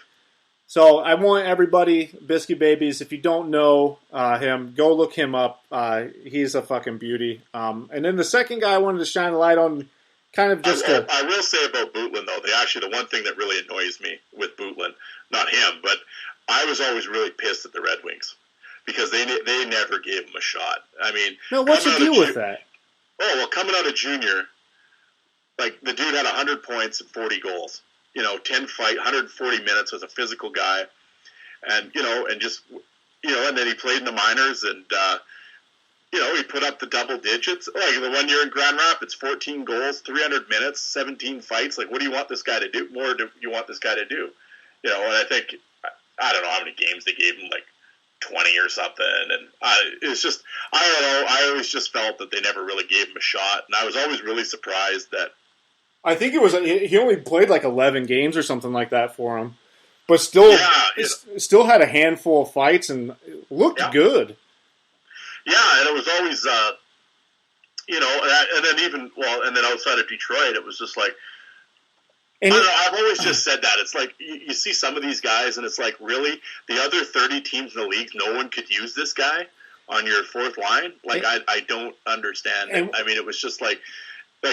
So I want everybody, Biscuit Babies, if you don't know him, go look him up. He's a fucking beauty. And then the second guy I wanted to shine a light on, kind of just I will say about Bootland, though, the one thing that really annoys me with Bootland, not him, but I was always really pissed at the Red Wings because they never gave him a shot. I mean, no, what's your deal with that? Oh, well, coming out of junior, like the dude had 100 points and 40 goals. 10 fight, 140 minutes, was a physical guy. And, and then he played in the minors and, he put up the double digits. Like the 1 year in Grand Rapids, 14 goals, 300 minutes, 17 fights. Like, what do you want this guy to do? More do you want this guy to do? And I think, I don't know how many games they gave him, like 20 or something. And it's just, I don't know. I always just felt that they never really gave him a shot. And I was always really surprised that, I think it was he only played like 11 games or something like that for him, but still still had a handful of fights and looked good. Yeah, and it was always and then outside of Detroit, it was just like I don't know, I've always just said that it's like you see some of these guys and it's like really the other 30 teams in the league, no one could use this guy on your fourth line. Like I don't understand it. I mean, it was just like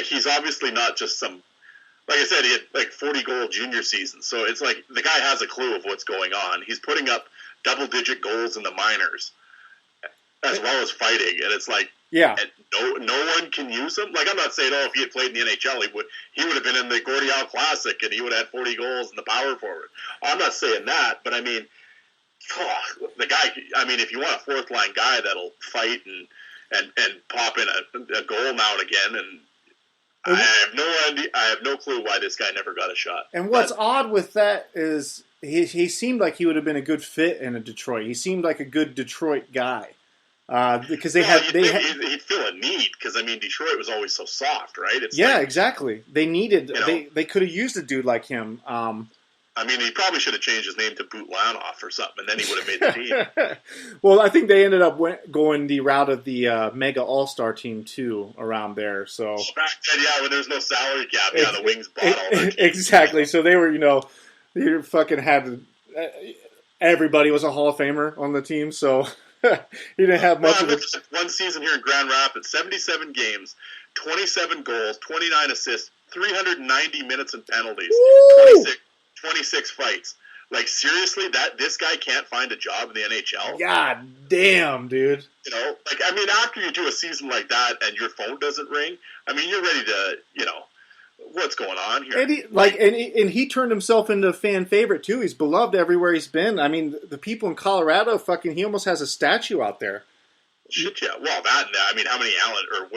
he's obviously not just some, like I said, he had like 40-goal junior season. So it's like the guy has a clue of what's going on. He's putting up double-digit goals in the minors as well as fighting. And it's like, no one can use him. Like, I'm not saying, if he had played in the NHL, he would have been in the Gordie Classic and he would have had 40 goals in the power forward. I'm not saying that, but I mean, the guy. I mean, if you want a fourth line guy that'll fight and pop in a goal now and again, and I have no idea. I have no clue why this guy never got a shot. And what's odd with that is he seemed like he would have been a good fit in a Detroit. He seemed like a good Detroit guy because he'd feel a need because I mean Detroit was always so soft, right? It's exactly. They needed they could have used a dude like him. I mean, he probably should have changed his name to Bootland or something, and then he would have made the team. Well, I think they ended up going the route of the Mega All-Star team, too, around there. So when there's no salary cap, the wings bought all their teams. Exactly. So they were, they fucking had everybody was a Hall of Famer on the team, so he didn't have much of it. One season here in Grand Rapids, 77 games, 27 goals, 29 assists, 390 minutes and penalties, 26 fights. Like, seriously, this guy can't find a job in the NHL? God damn, dude. I mean, after you do a season like that and your phone doesn't ring, I mean, you're ready to, what's going on here? And he turned himself into a fan favorite, too. He's beloved everywhere he's been. I mean, the people in Colorado, he almost has a statue out there. Shit, yeah. Well, I mean, how many Allen, or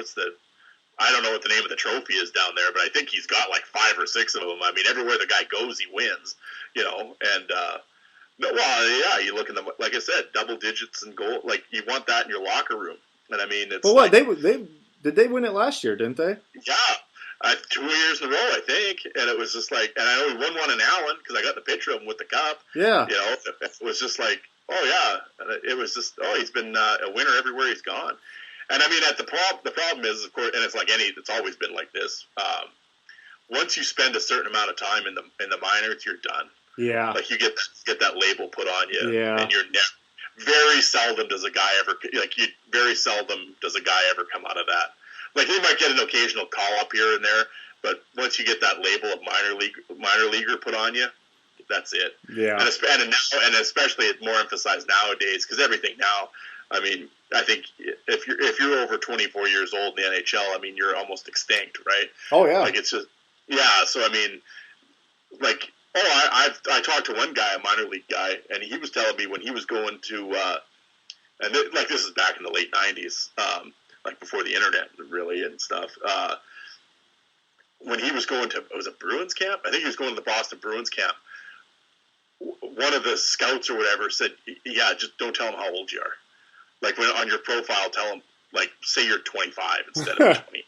I don't know what the name of the trophy is down there, but I think he's got like 5 or 6 of them. I mean, everywhere the guy goes, he wins, and, you look at them, like I said, double digits and goal, like, you want that in your locker room. And I mean, it's. Well, what, did they win it last year, didn't they? Yeah. 2 years in a row, I think, and it was just like, and I know he won one in Allen, because I got the picture of him with the cup. Yeah. It was just like, oh, yeah, and it was just, he's been a winner everywhere he's gone. And I mean, the problem is, of course, and it's always been like this. Once you spend a certain amount of time in the minors, you're done. Yeah. Like you get that label put on you. Yeah. And very seldom does a guy ever come out of that. Like he might get an occasional call up here and there, but once you get that label of minor leaguer put on you, that's it. Yeah. And especially it's more emphasized nowadays because everything now. I mean, I think if you're over 24 years old in the NHL, I mean, you're almost extinct, right? Oh yeah. Like it's just So I mean, like I talked to one guy, a minor league guy, and he was telling me when he was going to this is back in the late 90s, like before the internet really and stuff. When he was going to Bruins camp, I think he was going to the Boston Bruins camp. One of the scouts or whatever said, "Yeah, just don't tell him how old you are." Like when on your profile, tell them, like, say you're 25 instead of 20.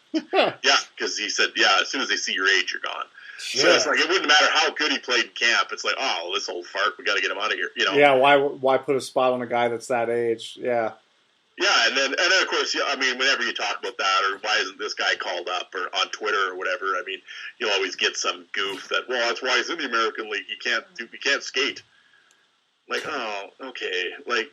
Yeah, because he said, as soon as they see your age, you're gone. Yeah. So it's like it wouldn't matter how good he played in camp. It's like, oh, this old fart, we got to get him out of here. Yeah, why put a spot on a guy that's that age? Yeah. Yeah, and then of course, I mean, whenever you talk about that, or why isn't this guy called up, or on Twitter or whatever, I mean, you'll always get some goof that, well, that's why he's in the American League. He can't skate. Like, oh, okay, like.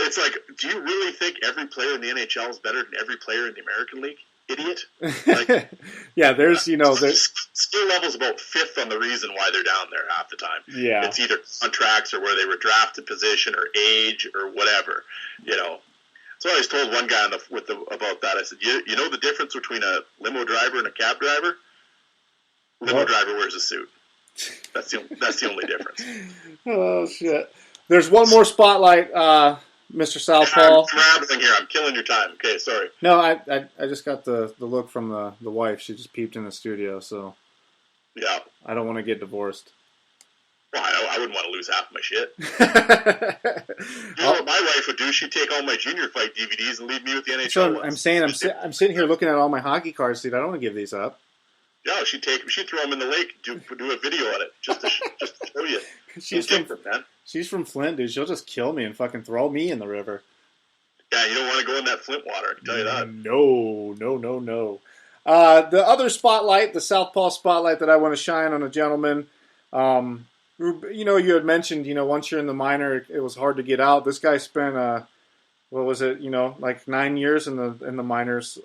It's like, do you really think every player in the NHL is better than every player in the American League? Idiot. Like, yeah, there's skill level's about 5th on the reason why they're down there half the time. Yeah, it's either contracts or where they were drafted position or age or whatever. So I always told one guy about that. I said, you know the difference between a limo driver and a cab driver? Limo driver wears a suit. That's the only difference. Oh shit. There's one more spotlight, Mr. Southpaw. I'm rambling here. I'm killing your time. Okay, sorry. No, I just got the look from the wife. She just peeped in the studio, so yeah. I don't want to get divorced. Well, I wouldn't want to lose half of my shit. You know what my wife would do? She'd take all my junior fight DVDs and leave me with the NHL. So I'm saying I'm sitting here looking at all my hockey cards, dude. I don't want to give these up. No, she'd throw them in the lake, do a video on it, just to show you. She's from Flint, dude. She'll just kill me and fucking throw me in the river. Yeah, you don't want to go in that Flint water, I can tell you that. No. The other spotlight, the Southpaw spotlight that I want to shine on a gentleman, you had mentioned, once you're in the minor, it was hard to get out. This guy spent, like 9 years in the minors.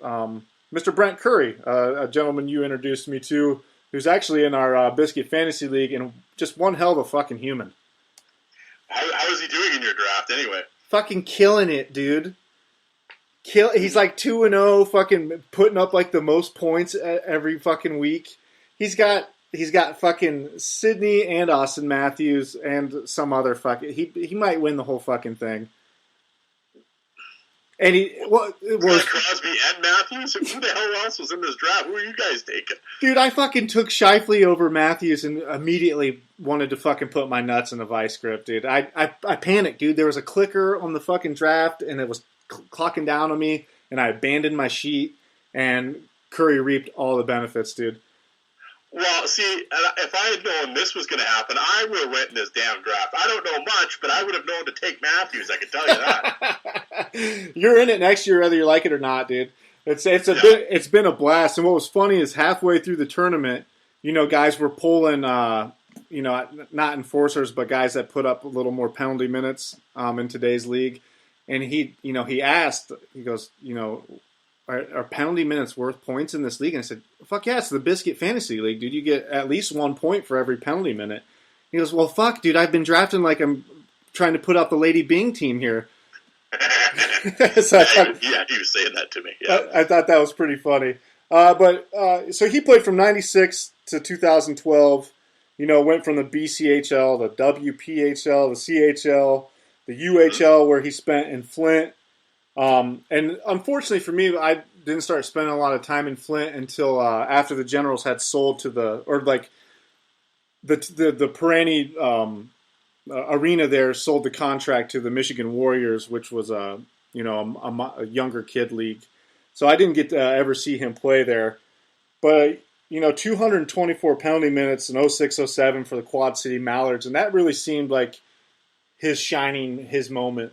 Mr. Brent Currie, a gentleman you introduced me to, who's actually in our Biscuit Fantasy League, and just one hell of a fucking human. How is he doing in your draft anyway? Fucking killing it, dude. He's like 2-0, fucking putting up like the most points every fucking week. He's got he's got fucking Sidney and Austin Matthews and some other fucking. He might win the whole fucking thing. And it was Crosby and Matthews. Who the hell else was in this draft? Who are you guys taking? Dude, I fucking took Scheifele over Matthews and immediately wanted to fucking put my nuts in a vice grip, dude. I panicked, dude. There was a clicker on the fucking draft, and it was clocking down on me, and I abandoned my sheet, and Currie reaped all the benefits, dude. Well, see, if I had known this was going to happen, I would have went in this damn draft. I don't know much, but I would have known to take Matthews. I can tell you that. You're in it next year, whether you like it or not, dude. It's been a blast. And what was funny is halfway through the tournament, guys were pulling, not enforcers, but guys that put up a little more penalty minutes in today's league. And he asked, he goes, are penalty minutes worth points in this league? And I said, fuck yeah, it's the Biscuit Fantasy League, dude. You get at least 1 point for every penalty minute. He goes, well, fuck, dude, I've been drafting like I'm trying to put out the Lady Bing team here. So he was saying that to me. Yeah. I thought that was pretty funny. So he played from 96 to 2012, went from the BCHL, the WPHL, the CHL, the UHL, where he spent in Flint. And unfortunately for me, I didn't start spending a lot of time in Flint until after the Generals had sold to the Perani arena there sold the contract to the Michigan Warriors, which was a younger kid league. So I didn't get to ever see him play there. But 224 penalty minutes in 06-07 for the Quad City Mallards, and that really seemed like his moment.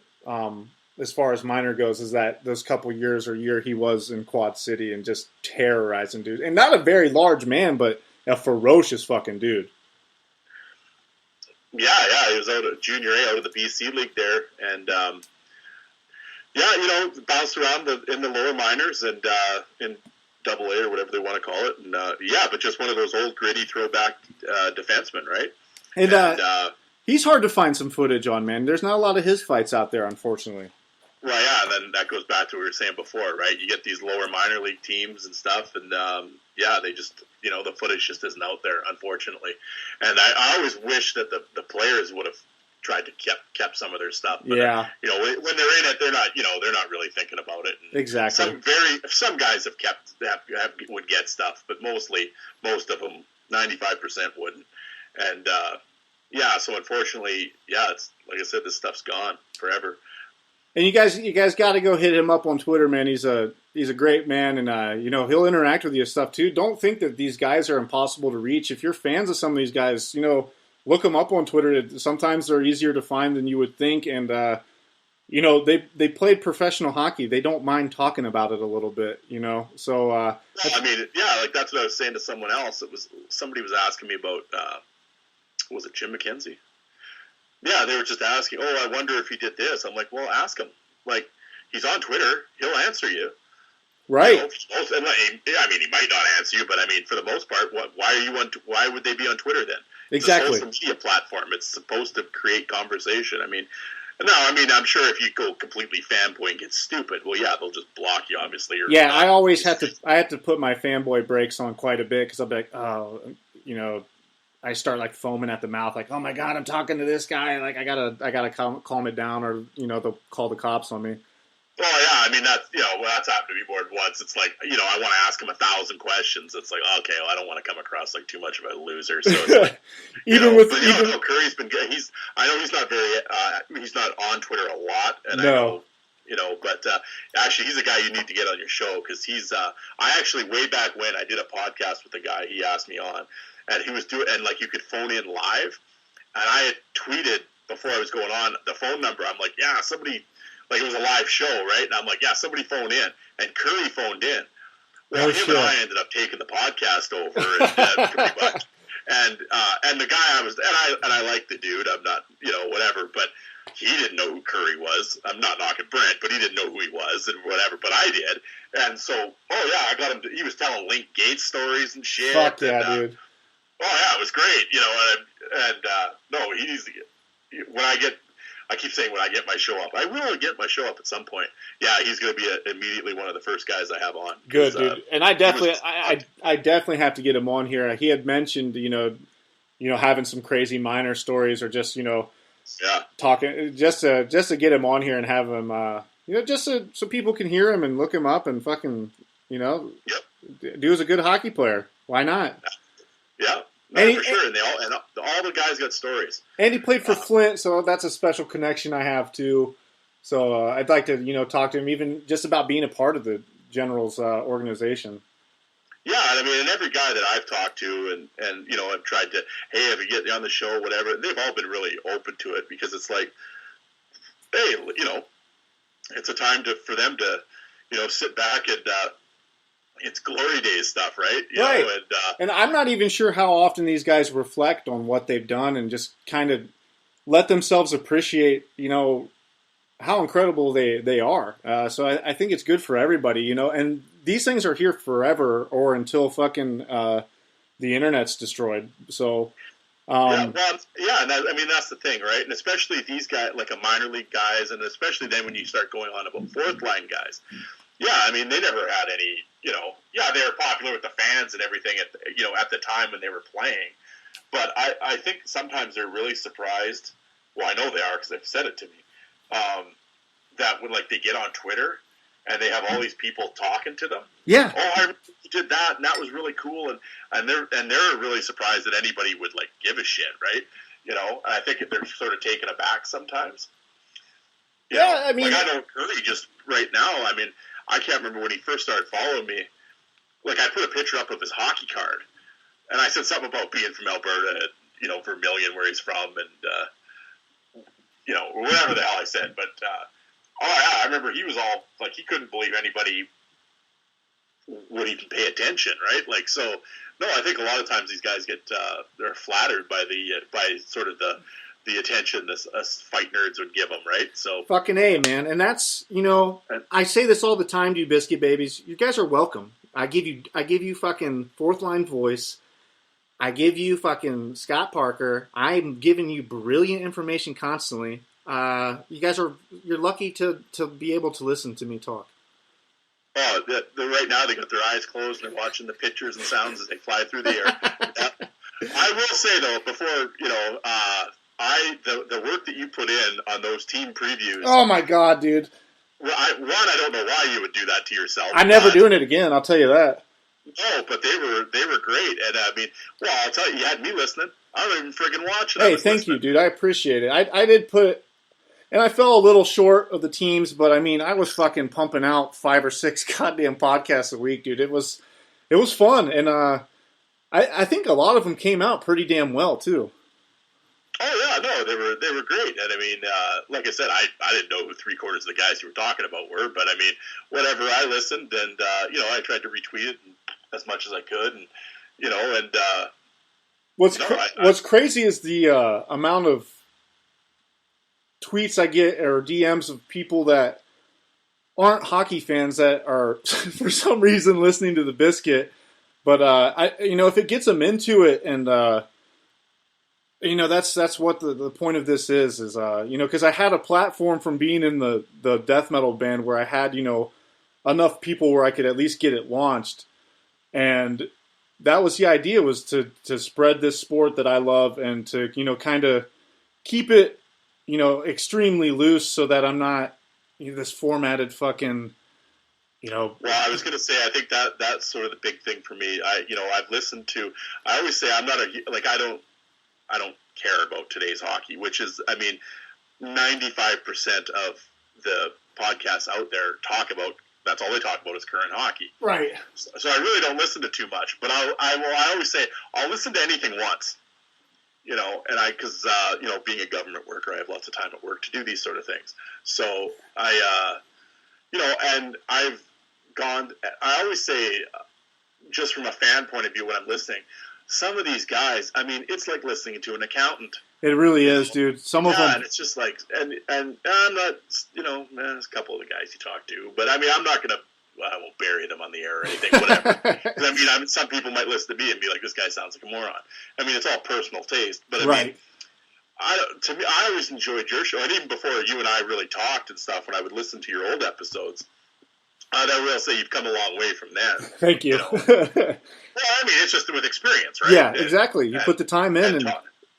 As far as minor goes, is that those couple years or year he was in Quad City and just terrorizing dudes. And not a very large man, but a ferocious fucking dude. Yeah, he was out of junior A, out of the BC League there. And, bounced around in the lower minors and in Double A or whatever they want to call it. And, but just one of those old gritty throwback defensemen, right? And he's hard to find some footage on, man. There's not a lot of his fights out there, unfortunately. Well, yeah, then that goes back to what we were saying before, right? You get these lower minor league teams and stuff, and they just, the footage just isn't out there, unfortunately. And I always wish that the players would have tried to kept some of their stuff. But, yeah. When they're in it, they're not really thinking about it. And exactly. Some guys would get stuff, but most of them, 95% wouldn't. And so unfortunately, it's like I said, this stuff's gone forever. And you guys got to go hit him up on Twitter, man. He's a great man, and he'll interact with you and stuff too. Don't think that these guys are impossible to reach. If you're fans of some of these guys, look them up on Twitter. Sometimes they're easier to find than you would think, and they played professional hockey. They don't mind talking about it a little bit, So like that's what I was saying to someone else. Somebody was asking me about was it Jim McKenzie? Yeah, they were just asking, I wonder if he did this. I'm like, well, ask him. Like, he's on Twitter. He'll answer you. Right. He might not answer you, but for the most part, why would they be on Twitter then? Exactly. It's a social media platform. It's supposed to create conversation. I'm sure if you go completely fanboy and get stupid, well, yeah, they'll just block you, obviously. I always have to put my fanboy brakes on quite a bit because I'll be like, I start like foaming at the mouth, like, oh my god, I'm talking to this guy, like I gotta calm it down, or they'll call the cops on me. Well, yeah, that's happened to me more than once. It's like, I want to ask him 1,000 questions. It's like, okay, well, I don't want to come across like too much of a loser. So it's like, Currie's been good. I know he's not he's not on Twitter a lot, and no. I know, but actually, he's a guy you need to get on your show because he's. I actually way back when I did a podcast with a guy, he asked me on. And he was doing, and like you could phone in live, and I had tweeted before I was going on the phone number. I'm like, yeah, somebody, like it was a live show, right? And I'm like, yeah, somebody phone in, and Currie phoned in. Well, and I ended up taking the podcast over, and, pretty much. And the guy and I like the dude. I'm not, whatever, but he didn't know who Currie was. I'm not knocking Brent, but he didn't know who he was and whatever. But I did, and so, I got him. He was telling Link Gates stories and shit. Fuck yeah, dude. Oh yeah, it was great, I keep saying when I get my show up. I will get my show up at some point. Yeah, he's going to be immediately one of the first guys I have on. Good, dude. And I definitely, I definitely have to get him on here. He had mentioned, having some crazy minor stories or just, talking just to get him on here and have him, just so people can hear him and look him up and fucking, do as a good hockey player. Why not? Yeah. No, for sure, and all the guys got stories. And he played for Flint, so that's a special connection I have too. So I'd like to, talk to him even just about being a part of the Generals organization. Yeah, I mean, and every guy that I've talked to, and I've tried to, hey, have you get you on the show, whatever. They've all been really open to it because it's like, hey, it's a time for them to, sit back and. It's glory days stuff, right? Right. And I'm not even sure how often these guys reflect on what they've done and just kind of let themselves appreciate, how incredible they are. So I think it's good for everybody, and these things are here forever or until fucking the internet's destroyed. So, and that's the thing, right? And especially these guys, like a minor league guys, and especially then when you start going on about fourth line guys. Yeah, I mean, they never had any, they were popular with the fans and everything at the time when they were playing. But I think sometimes they're really surprised. Well, I know they are because they've said it to me. That when they get on Twitter and they have all these people talking to them. Yeah. Oh, I did that, and that was really cool, and they're really surprised that anybody would give a shit, right? I think they're sort of taken aback sometimes. I mean, I know Currie just right now. I mean. I can't remember when he first started following me. I put a picture up of his hockey card, and I said something about being from Alberta, Vermilion, where he's from, and whatever the hell I said. But I remember he was all he couldn't believe anybody would even pay attention, right? So no, I think a lot of times these guys get they're flattered by by sort of the attention us fight nerds would give them, right? So fucking A, man. And that's, I say this all the time to you biscuit babies. You guys are welcome. I give you fucking 4thLineVoice. I give you fucking Scott Parker. I'm giving you brilliant information constantly. You're lucky to be able to listen to me talk. Oh, right now they got their eyes closed and they're watching the pictures and sounds as they fly through the air. I will say though, before, the work that you put in on those team previews. Oh my god, dude! Well, I don't know why you would do that to yourself. I'm never doing it again. I'll tell you that. No, but they were great, and I mean, well, I'll tell you had me listening. I don't even friggin' watch it. Hey, thank you, dude. I appreciate it. I did put, and I fell a little short of the teams, but I mean, I was fucking pumping out 5 or 6 goddamn podcasts a week, dude. It was fun, and I think a lot of them came out pretty damn well too. Oh yeah, no, they were great, and I mean, like I said, I didn't know who 3/4 of the guys you were talking about were, but I mean, whatever, I listened, and I tried to retweet it as much as I could, and what's crazy is the amount of tweets I get or DMs of people that aren't hockey fans that are for some reason listening to the Biscuit, but if it gets them into it and. That's what the point of this is because I had a platform from being in the death metal band where I had, enough people where I could at least get it launched. And that was the idea, was to spread this sport that I love and to, kind of keep it, extremely loose so that I'm not this formatted fucking, Well, I was going to say, I think that's sort of the big thing for me. I've listened to, I always say I'm not I don't care about today's hockey, which is, I mean, 95% of the podcasts out there that's all they talk about is current hockey. Right. So I really don't listen to too much, but I always say I'll listen to anything once, because being a government worker, I have lots of time at work to do these sort of things. So and I've gone, I always say, just from a fan point of view when I'm listening, some of these guys, I mean, it's like listening to an accountant. It really is, dude. Some of them. And it's just like, and I'm not, there's a couple of the guys you talk to, but I mean, I'm not going to, I won't bury them on the air or anything, whatever. I mean, some people might listen to me and be like, this guy sounds like a moron. I mean, it's all personal taste, but I mean, To me, I always enjoyed your show, and even before you and I really talked and stuff, when I would listen to your old episodes, I will say you've come a long way from then. Thank you. Well, I mean, it's just with experience, right? Yeah, exactly. You put the time in, and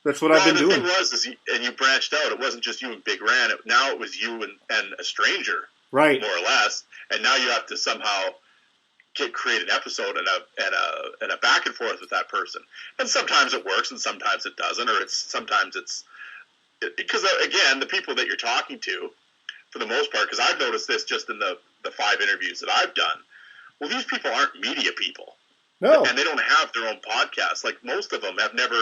that's what I've been doing. The thing was, and you branched out. It wasn't just you and Big Ran. Now it was you and a stranger, right? More or less. And now you have to somehow create an episode and a back and forth with that person. And sometimes it works, and sometimes it doesn't, or sometimes it's because again, the people that you're talking to, for the most part, because I've noticed this just in the 5 interviews that I've done. Well, these people aren't media people. No. And they don't have their own podcasts. Like, most of them have never,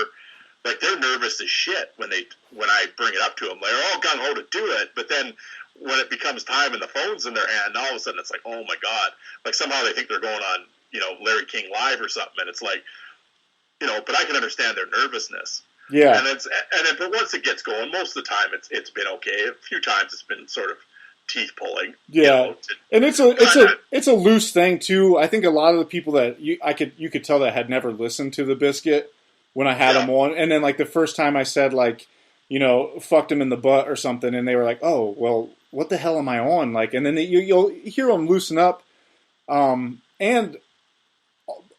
like, they're nervous as shit when I bring it up to them. They're all gung-ho to do it, but then when it becomes time and the phone's in their hand, all of a sudden it's like, oh my God. Like, somehow they think they're going on, Larry King Live or something, and it's like, but I can understand their nervousness. Yeah. But once it gets going, most of the time it's been okay. A few times it's been sort of teeth pulling. Yeah, and it's a loose thing too. I think a lot of the people that you could tell that had never listened to the Biscuit when I had them on, and then like the first time I said like, fucked him in the butt or something, and they were like, oh well, what the hell am I on? Like, and then you'll hear them loosen up, and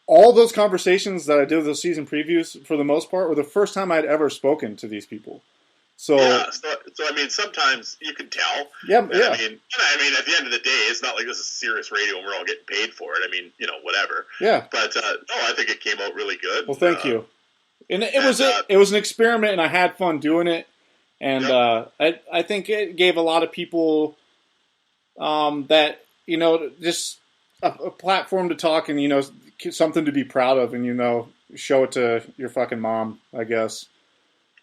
all those conversations that I did with those season previews, for the most part, were the first time I'd ever spoken to these people. So, so I mean, sometimes you can tell. Yeah. I mean, at the end of the day, it's not like this is serious radio and we're all getting paid for it. I mean, whatever. Yeah. But no, I think it came out really good. Well, thank you. And it was an experiment, and I had fun doing it. And I think it gave a lot of people that just a platform to talk and something to be proud of, and show it to your fucking mom, I guess.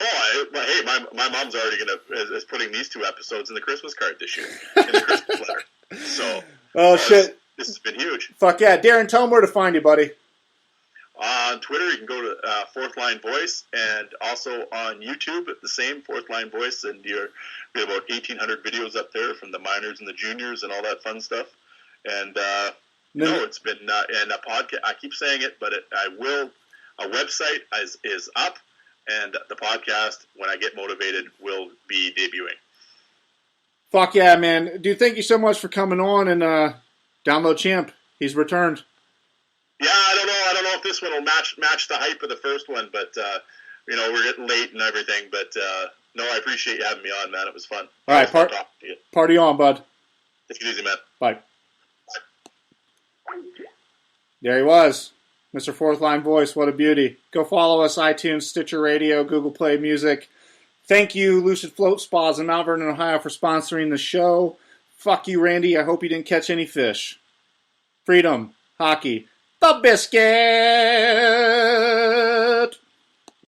Oh, hey, my mom's already is putting these 2 episodes in the Christmas card this year, in the Christmas letter. So, shit, this has been huge. Fuck yeah, Darren, tell them where to find you, buddy. On Twitter, you can go to 4thLineVoice, and also on YouTube at the same 4thLineVoice, and we have about 1,800 videos up there from the minors and the juniors and all that fun stuff. And it's been and a podcast. I keep saying it, but a website is up. And the podcast, when I get motivated, will be debuting. Fuck yeah, man. Dude, thank you so much for coming on, and download Champ. He's returned. Yeah, I don't know if this one will match the hype of the first one, but, we're getting late and everything. But, no, I appreciate you having me on, man. It was fun. All right, party on, bud. Take it easy, man. Bye. There he was. Mr. 4th Line Voice, what a beauty. Go follow us, iTunes, Stitcher Radio, Google Play Music. Thank you, Lucid Float Spas in Mount Vernon, Ohio, for sponsoring the show. Fuck you, Randy. I hope you didn't catch any fish. Freedom, hockey, the Biscuit!